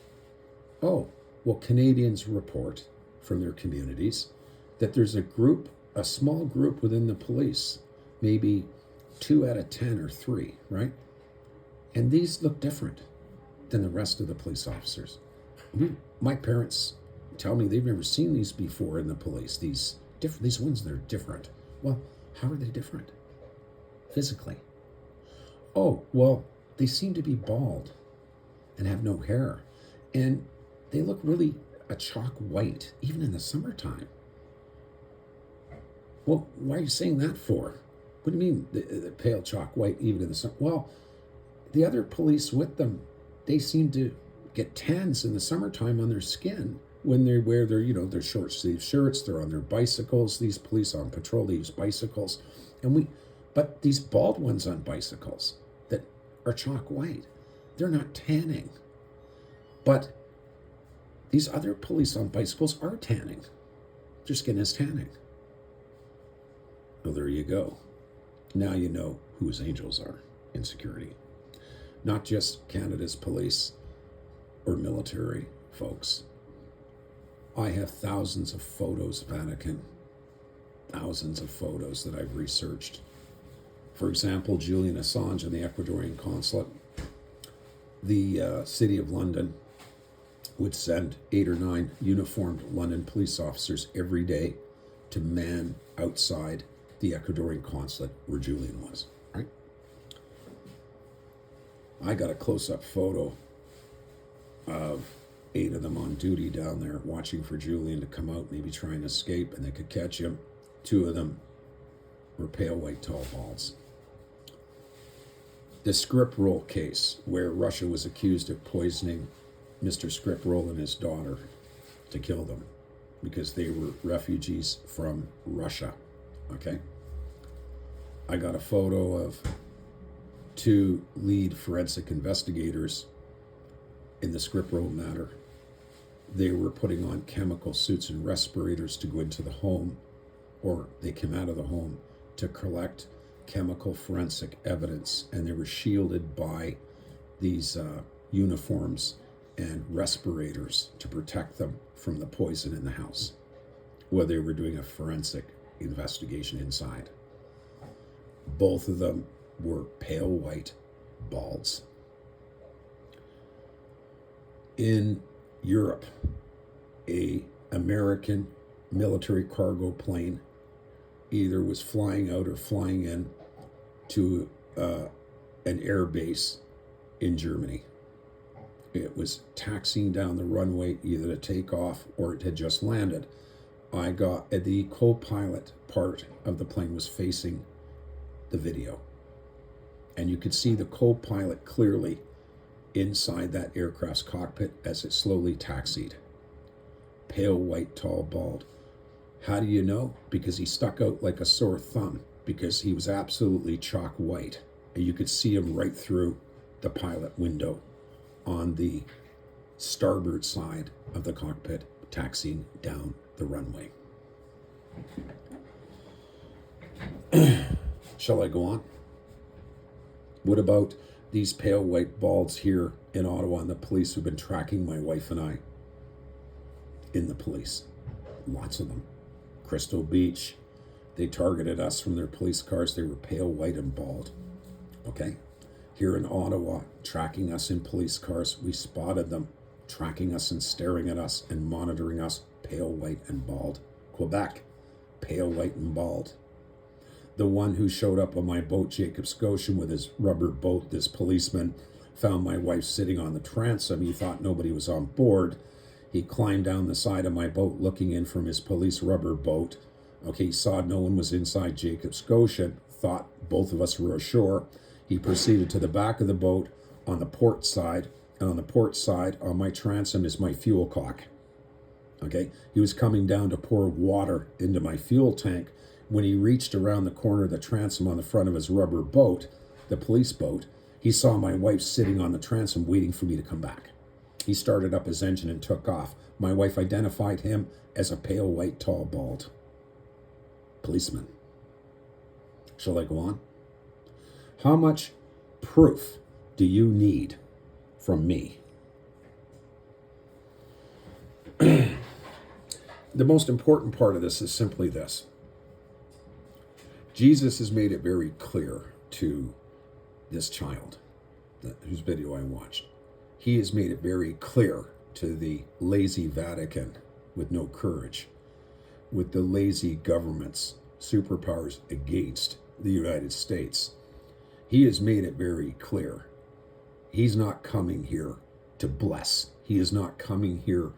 Oh, well, Canadians report from their communities that there's a small group within the police, maybe 2 out of 10 or 3, right? And these look different than the rest of the police officers. My parents tell me they've never seen these before in the police, these ones that are different. Well, how are they different physically? Oh, well, they seem to be bald and have no hair. And they look really a chalk white, even in the summertime. Well, why are you saying that for? What do you mean the pale chalk white even in the summer? Well, the other police with them, they seem to get tans in the summertime on their skin when they wear their short sleeve shirts. They're on their bicycles. These police on patrol, they use bicycles. But these bald ones on bicycles that are chalk white, they're not tanning. But these other police on bicycles are tanning. Their skin is tanning. Well, there you go. Now you know who his angels are in security. Not just Canada's police or military folks. I have thousands of photos, Vatican, thousands of photos that I've researched. For example, Julian Assange in the Ecuadorian consulate. The City of London would send 8 or 9 uniformed London police officers every day to man outside the Ecuadorian consulate where Julian was, right? I got a close-up photo of 8 of them on duty down there watching for Julian to come out, maybe trying to escape, and they could catch him. 2 of them were pale white tall balls. The Skripal case, where Russia was accused of poisoning Mr. Skripal and his daughter to kill them because they were refugees from Russia, okay? I got a photo of 2 lead forensic investigators in the Skripal matter. They were putting on chemical suits and respirators to go into the home, or they came out of the home to collect chemical forensic evidence, and they were shielded by these uniforms and respirators to protect them from the poison in the house, while they were doing a forensic investigation inside. Both of them were pale white balds. In Europe, a American military cargo plane either was flying out or flying in to an air base in Germany. It was taxiing down the runway either to take off or it had just landed. I got the co-pilot part of the plane was facing the video, and you could see the co-pilot clearly inside that aircraft's cockpit as it slowly taxied. Pale white tall bald. How do you know? Because he stuck out like a sore thumb, because he was absolutely chalk white, and you could see him right through the pilot window on the starboard side of the cockpit, taxiing down the runway. Shall I go on? What about these pale white balds here in Ottawa and the police who've been tracking my wife and I in the police? Lots of them. Crystal Beach, they targeted us from their police cars. They were pale white and bald. Okay? Here in Ottawa, tracking us in police cars, we spotted them tracking us and staring at us and monitoring us, pale white and bald. Quebec, pale white and bald. The one who showed up on my boat, Jacob Scotian, with his rubber boat, this policeman, found my wife sitting on the transom. He thought nobody was on board. He climbed down the side of my boat looking in from his police rubber boat. Okay, he saw no one was inside Jacob Scotian, thought both of us were ashore. He proceeded to the back of the boat on the port side, and on the port side on my transom is my fuel cock. Okay, he was coming down to pour water into my fuel tank. When he reached around the corner of the transom on the front of his rubber boat, the police boat, he saw my wife sitting on the transom waiting for me to come back. He started up his engine and took off. My wife identified him as a pale white tall bald policeman. Shall I go on? How much proof do you need from me? The most important part of this is simply this. Jesus has made it very clear to this child, whose video I watched. He has made it very clear to the lazy Vatican with no courage, with the lazy governments, superpowers against the United States. He has made it very clear. He's not coming here to bless. He is not coming here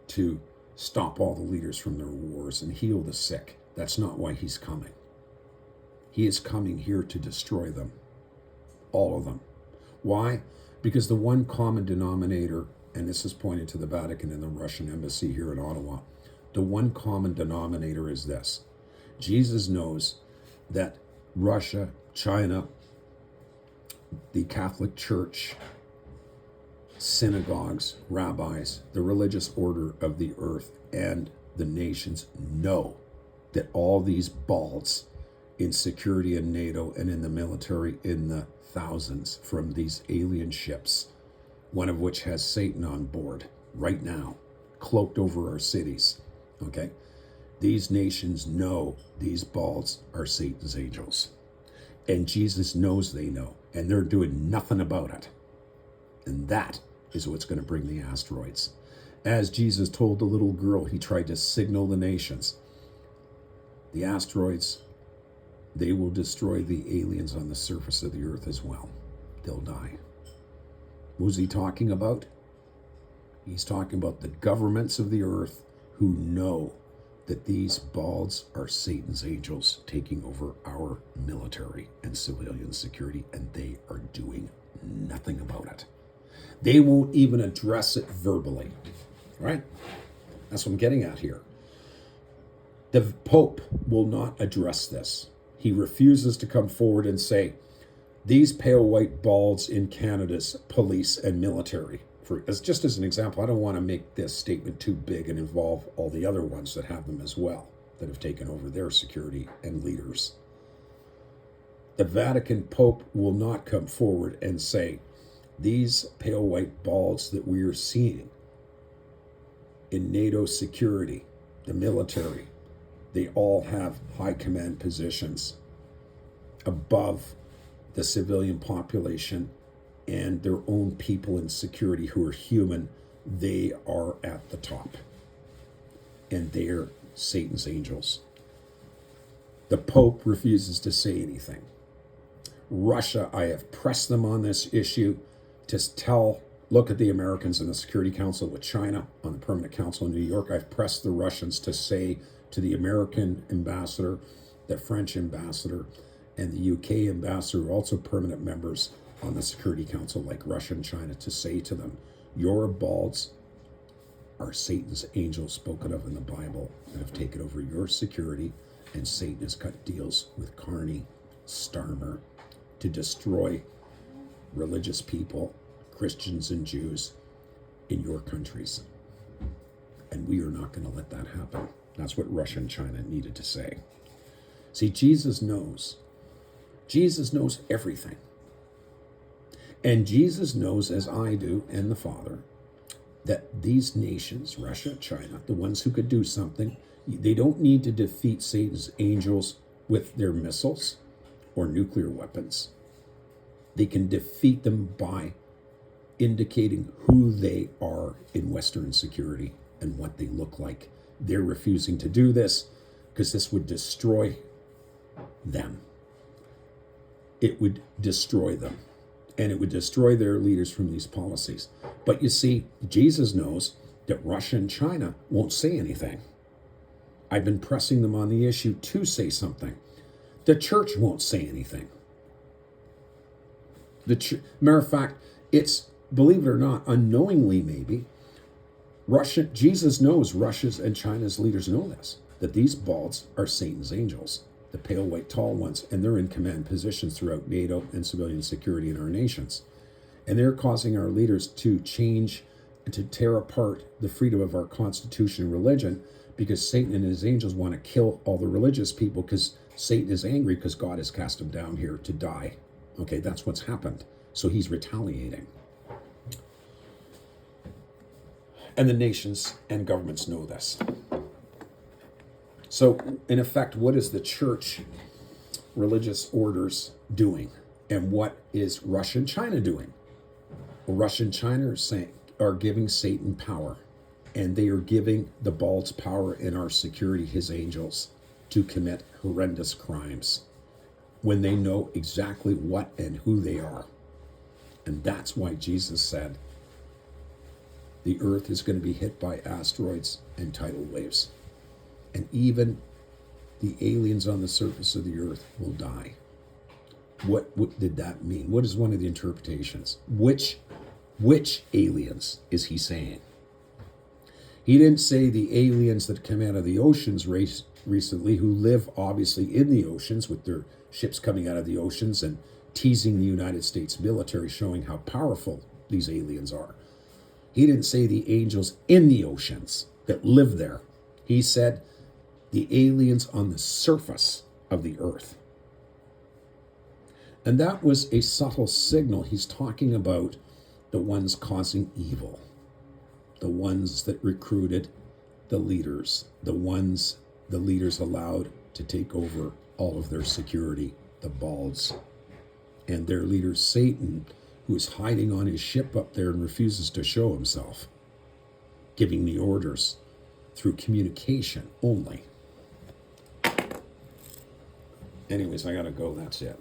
to stop all the leaders from their wars and heal the sick. That's not why he's coming. He is coming here to destroy them. All of them. Why? Because the one common denominator, and this is pointed to the Vatican and the Russian embassy here in Ottawa, the one common denominator is this. Jesus knows that Russia, China, the Catholic Church, synagogues, rabbis, the religious order of the earth, and the nations know that all these balds in security in NATO and in the military in the thousands from these alien ships, one of which has Satan on board right now, cloaked over our cities. Okay? These nations know these balls are Satan's angels. And Jesus knows they know. And they're doing nothing about it. And that is what's going to bring the asteroids. As Jesus told the little girl, he tried to signal the nations. The asteroids, they will destroy the aliens on the surface of the earth as well. They'll die. Who's he talking about? He's talking about the governments of the earth who know that these balls are Satan's angels taking over our military and civilian security, and they are doing nothing about it. They won't even address it verbally, right? That's what I'm getting at here. The Pope will not address this. He refuses to come forward and say, these pale white balls in Canada's police and military. Just as an example, I don't want to make this statement too big and involve all the other ones that have them as well, that have taken over their security and leaders. The Vatican Pope will not come forward and say, these pale white balls that we are seeing in NATO security, the military, they all have high command positions above the civilian population and their own people in security who are human. They are at the top. And they're Satan's angels. The Pope refuses to say anything. Russia, I have pressed them on this issue to look at the Americans in the Security Council with China, on the Permanent Council in New York. I've pressed the Russians to say to the American ambassador, the French ambassador, and the UK ambassador, who are also permanent members on the Security Council, like Russia and China, to say to them, your balls are Satan's angels spoken of in the Bible that have taken over your security, and Satan has cut deals with Carney, Starmer, to destroy religious people, Christians and Jews, in your countries. And we are not going to let that happen. That's what Russia and China needed to say. See, Jesus knows. Jesus knows everything. And Jesus knows, as I do, and the Father, that these nations, Russia, China, the ones who could do something, they don't need to defeat Satan's angels with their missiles or nuclear weapons. They can defeat them by indicating who they are in Western security and what they look like. They're refusing to do this because this would destroy them. It would destroy them. And it would destroy their leaders from these policies. But you see, Jesus knows that Russia and China won't say anything. I've been pressing them on the issue to say something. The church won't say anything. Matter of fact, it's, believe it or not, unknowingly maybe, Jesus knows Russia's and China's leaders know this, that these balls are Satan's angels, the pale white tall ones, and they're in command positions throughout NATO and civilian security in our nations. And they're causing our leaders to change and to tear apart the freedom of our constitution and religion, because Satan and his angels want to kill all the religious people, because Satan is angry because God has cast him down here to die. Okay, that's what's happened. So he's retaliating. And the nations and governments know this. So, in effect, what is the church religious orders doing? And what is Russia and China doing? Well, Russia and China are giving Satan power. And they are giving the balls power in our security, his angels, to commit horrendous crimes when they know exactly what and who they are. And that's why Jesus said the earth is going to be hit by asteroids and tidal waves. And even the aliens on the surface of the earth will die. What did that mean? What is one of the interpretations? Which aliens is he saying? He didn't say the aliens that come out of the oceans recently, who live obviously in the oceans with their ships coming out of the oceans and teasing the United States military, showing how powerful these aliens are. He didn't say the angels in the oceans that live there. He said the aliens on the surface of the earth. And that was a subtle signal. He's talking about the ones causing evil. the ones that recruited the leaders, the ones the leaders allowed to take over all of their security, the balds. And their leader, Satan, who is hiding on his ship up there and refuses to show himself, giving the orders through communication only. Anyways, I gotta go. That's it.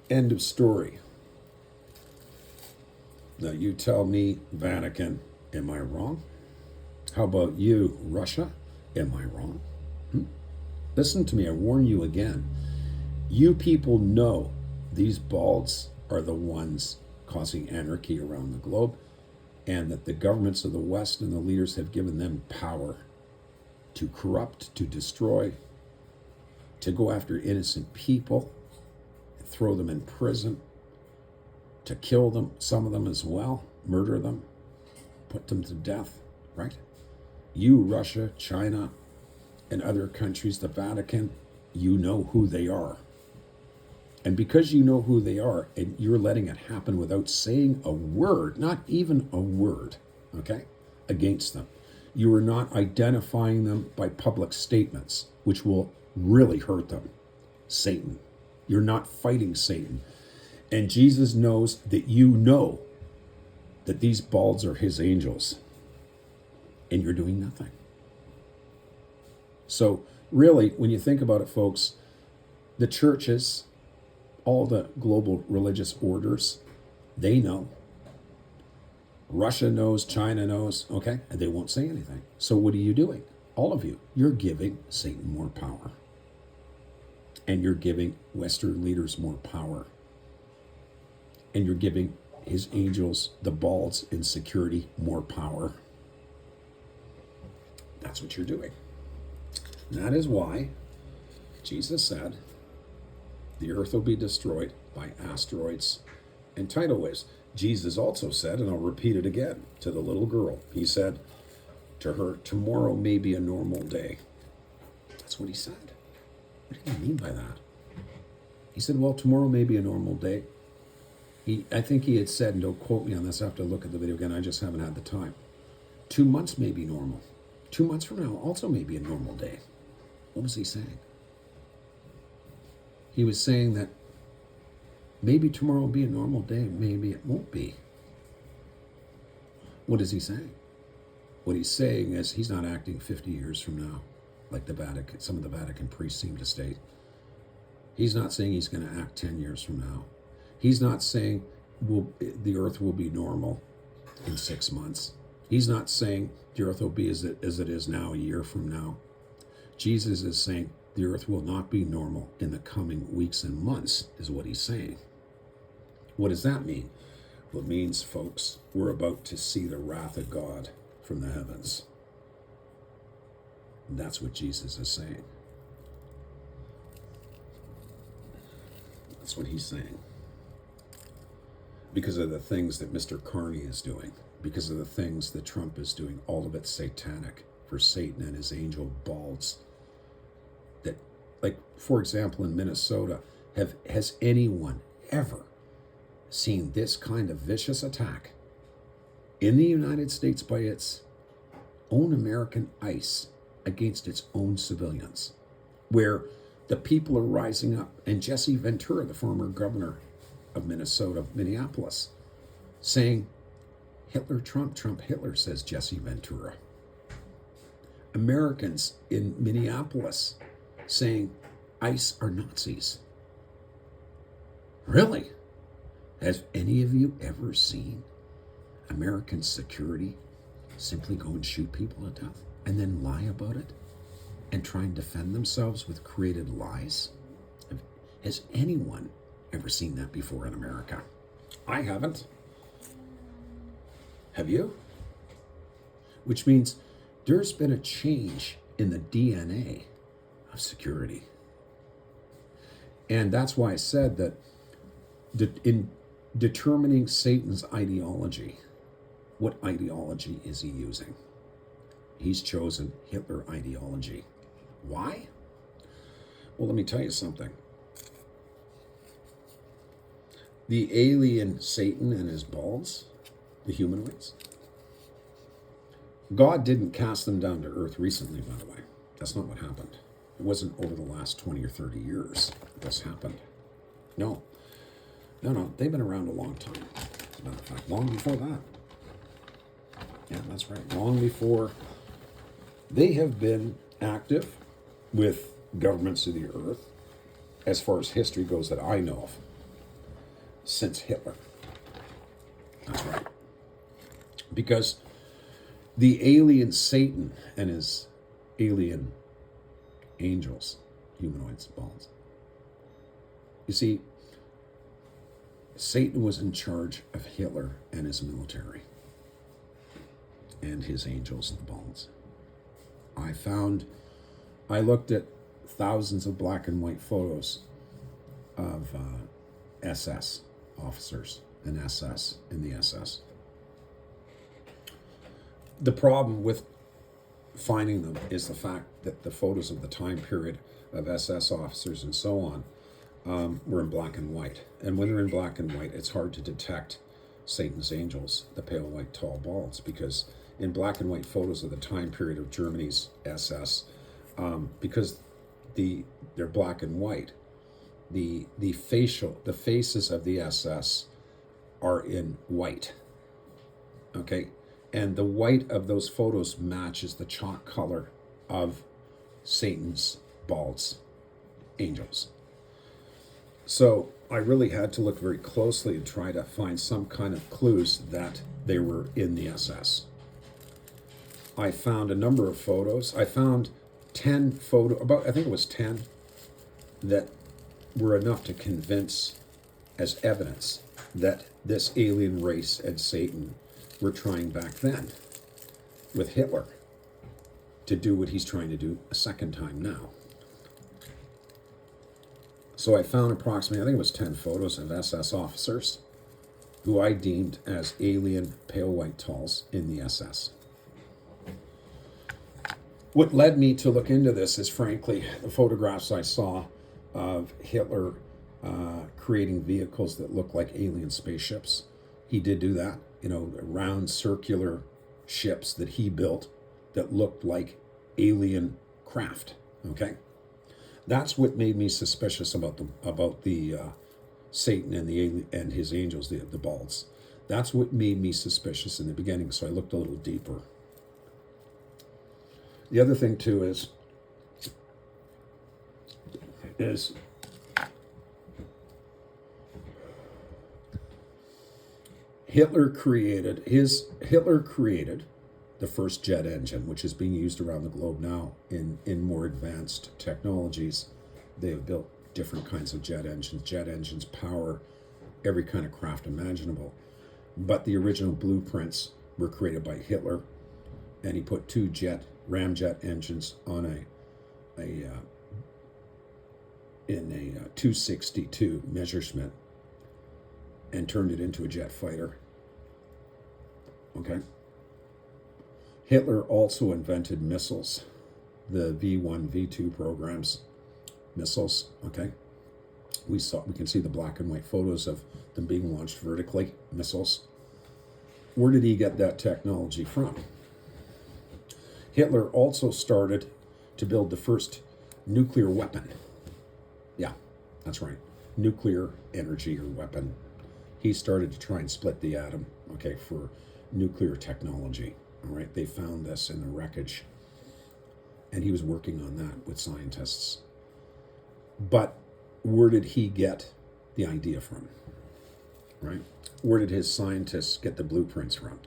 End of story. Now you tell me, Vatican, am I wrong? How about you, Russia? Am I wrong? Listen to me, I warn you again. You people know these balds are the ones causing anarchy around the globe, and that the governments of the West and the leaders have given them power to corrupt, to destroy, to go after innocent people, throw them in prison, to kill them, some of them as well, murder them, put them to death, right? You, Russia, China, and other countries, the Vatican, you know who they are. And because you know who they are, and you're letting it happen without saying a word, not even a word, okay, against them. You are not identifying them by public statements, which will really hurt them. Satan. You're not fighting Satan. And Jesus knows that you know that these balds are his angels. And you're doing nothing. So really, when you think about it, folks, the churches, all the global religious orders, they know. Russia knows, China knows, okay? And they won't say anything. So what are you doing? All of you, you're giving Satan more power. And you're giving Western leaders more power. And you're giving his angels, the balds in security, more power. That's what you're doing. And that is why Jesus said the earth will be destroyed by asteroids and tidal waves. Jesus also said, and I'll repeat it again, to the little girl, he said to her, tomorrow may be a normal day. That's what he said. What do you mean by that? He said, well, tomorrow may be a normal day. I think he had said, and don't quote me on this, I have to look at the video again, I just haven't had the time. 2 months may be normal. 2 months from now also may be a normal day. What was he saying? He was saying that maybe tomorrow will be a normal day, maybe it won't be. What is he saying? What he's saying is he's not acting 50 years from now, like the Vatican, some of the Vatican priests seem to state. He's not saying he's going to act 10 years from now. He's not saying the earth will be normal in 6 months. He's not saying the earth will be as it is now a year from now. Jesus is saying the earth will not be normal in the coming weeks and months, is what he's saying. What does that mean? Well, it means, folks, we're about to see the wrath of God from the heavens. And that's what Jesus is saying. That's what he's saying. Because of the things that Mr. Carney is doing, because of the things that Trump is doing, all of it satanic for Satan and his angel balds. That, like, for example, in Minnesota, has anyone ever seen this kind of vicious attack in the United States by its own American ICE against its own civilians, where the people are rising up, and Jesse Ventura, the former governor of Minnesota, Minneapolis, saying, Hitler, Trump, Trump, Hitler, says Jesse Ventura. Americans in Minneapolis saying ICE are Nazis. Really? Has any of you ever seen American security simply go and shoot people to death and then lie about it and try and defend themselves with created lies? Has anyone ever seen that before in America? I haven't. Have you? Which means there's been a change in the DNA of security. And that's why I said that in determining Satan's ideology, what ideology is he using? He's chosen Hitler ideology. Why? Well, let me tell you something. The alien Satan and his balls, the humanoids. God didn't cast them down to earth recently, by the way. That's not what happened. It wasn't over the last 20 or 30 years this happened. No. No, they've been around a long time. As a matter of fact, long before that. Yeah, that's right. Long before. They have been active with governments of the earth, as far as history goes that I know of, since Hitler. That's right. Because the alien Satan and his alien angels, humanoids, balls. You see, Satan was in charge of Hitler and his military and his angels, the balls. I looked at thousands of black and white photos of SS officers and SS in the SS. The problem with finding them is the fact that the photos of the time period of SS officers and so on were in black and white. And when they're in black and white, it's hard to detect Satan's angels, the pale white tall balls, because in black and white photos of the time period of Germany's SS, because they're black and white, the faces of the SS are in white. Okay, and the white of those photos matches the chalk color of Satan's balls, angels. So I really had to look very closely and try to find some kind of clues that they were in the SS. I found a number of photos. I found 10 I think it was 10, that were enough to convince as evidence that this alien race and Satan were trying back then with Hitler to do what he's trying to do a second time now. So I found approximately, I think it was 10 photos of SS officers who I deemed as alien pale white talls in the SS. What led me to look into this is, frankly, the photographs I saw of Hitler creating vehicles that look like alien spaceships. He did do that, round circular ships that he built that looked like alien craft. Okay, that's what made me suspicious about the Satan and the alien and his angels, the balls. That's what made me suspicious in the beginning. So I looked a little deeper. The other thing too is Hitler created the first jet engine, which is being used around the globe now in more advanced technologies. They have built different kinds of jet engines. Jet engines power every kind of craft imaginable. But the original blueprints were created by Hitler, and he put two ramjet engines on a 262 Messerschmitt and turned it into a jet fighter. Okay. Hitler also invented missiles, the V1, V2 programs, missiles. Okay. We can see the black and white photos of them being launched vertically, missiles. Where did he get that technology from? Hitler also started to build the first nuclear weapon. Yeah, that's right. Nuclear energy or weapon. He started to try and split the atom, okay, for nuclear technology. All right, they found this in the wreckage. And he was working on that with scientists. But where did he get the idea from? Right? Where did his scientists get the blueprints from?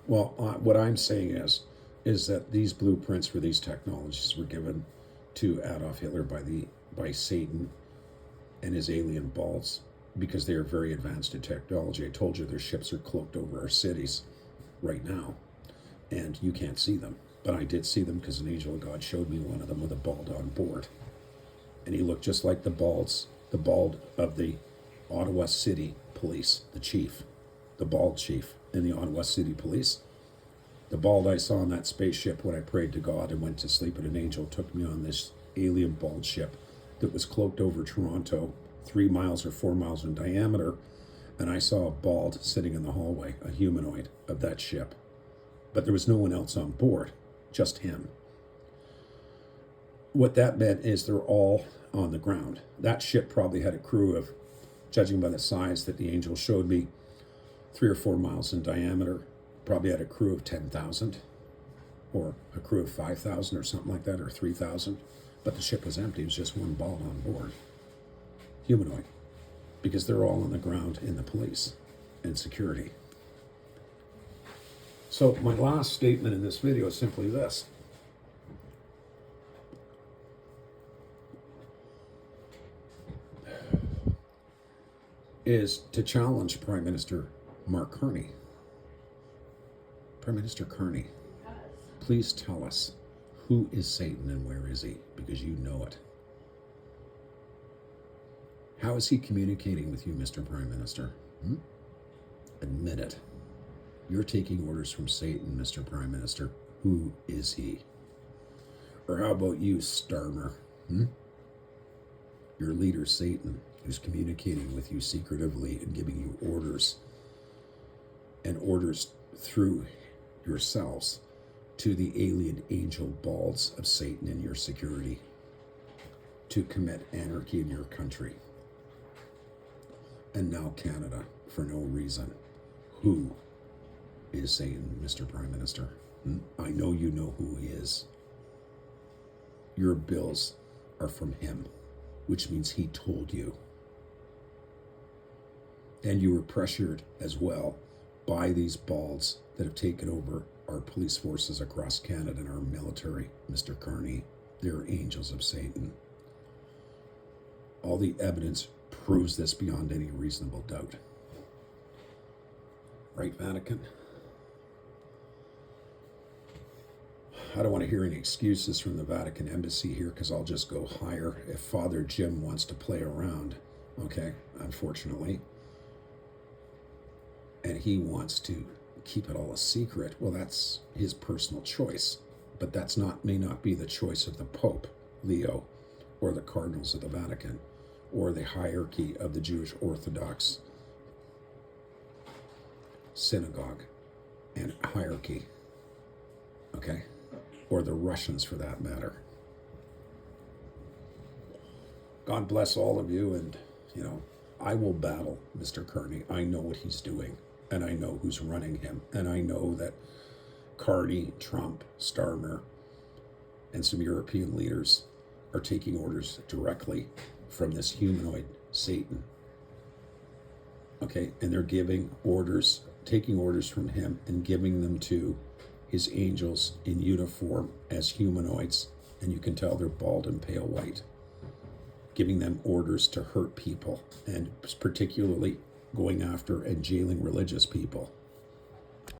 Well, what I'm saying is that these blueprints for these technologies were given to Adolf Hitler by Satan and his alien balls, because they are very advanced in technology. I told you their ships are cloaked over our cities right now, and you can't see them. But I did see them because an angel of God showed me one of them with a bald on board. And he looked just like the bald of the Ottawa City Police, the bald chief in the Ottawa City Police. The bald I saw on that spaceship when I prayed to God and went to sleep, and an angel took me on this alien bald ship that was cloaked over Toronto, 3 miles or 4 miles in diameter, and I saw a bald sitting in the hallway, a humanoid of that ship. But there was no one else on board, just him. What that meant is they're all on the ground. That ship probably had a crew of, judging by the size that the angel showed me, 3 or 4 miles in diameter, probably had a crew of 10,000 or a crew of 5,000 or something like that, or 3,000. But the ship was empty. It was just one bald on board. Humanoid. Because they're all on the ground in the police and security. So my last statement in this video is simply this. Is to challenge Prime Minister Mark Carney. Prime Minister Carney, please tell us, who is Satan and where is he? Because you know it. How is he communicating with you, Mr. Prime Minister? Admit it. You're taking orders from Satan, Mr. Prime Minister. Who is he? Or how about you, Starmer? Your leader, Satan, who's communicating with you secretively and giving you orders, and orders through yourselves to the alien angel balls of Satan in your security to commit anarchy in your country. And now Canada, for no reason. Who is Satan, Mr. Prime Minister? I know you know who he is. Your bills are from him, which means he told you. And you were pressured as well by these balls that have taken over our police forces across Canada and our military, Mr. Carney. They're angels of Satan. All the evidence proves this beyond any reasonable doubt. Right, Vatican? I don't want to hear any excuses from the Vatican embassy here, because I'll just go higher if Father Jim wants to play around, okay, unfortunately. And he wants to keep it all a secret. Well, that's his personal choice, but that's may not be the choice of the Pope, Leo, or the cardinals of the Vatican, or the hierarchy of the Jewish Orthodox synagogue and hierarchy, okay? Or the Russians, for that matter. God bless all of you, and, I will battle Mr. Carney. I know what he's doing, and I know who's running him, and I know that Carney, Trump, Starmer, and some European leaders are taking orders directly from this humanoid Satan. Okay, and they're giving orders, taking orders from him and giving them to his angels in uniform as humanoids, and you can tell they're bald and pale white, giving them orders to hurt people, and particularly going after and jailing religious people.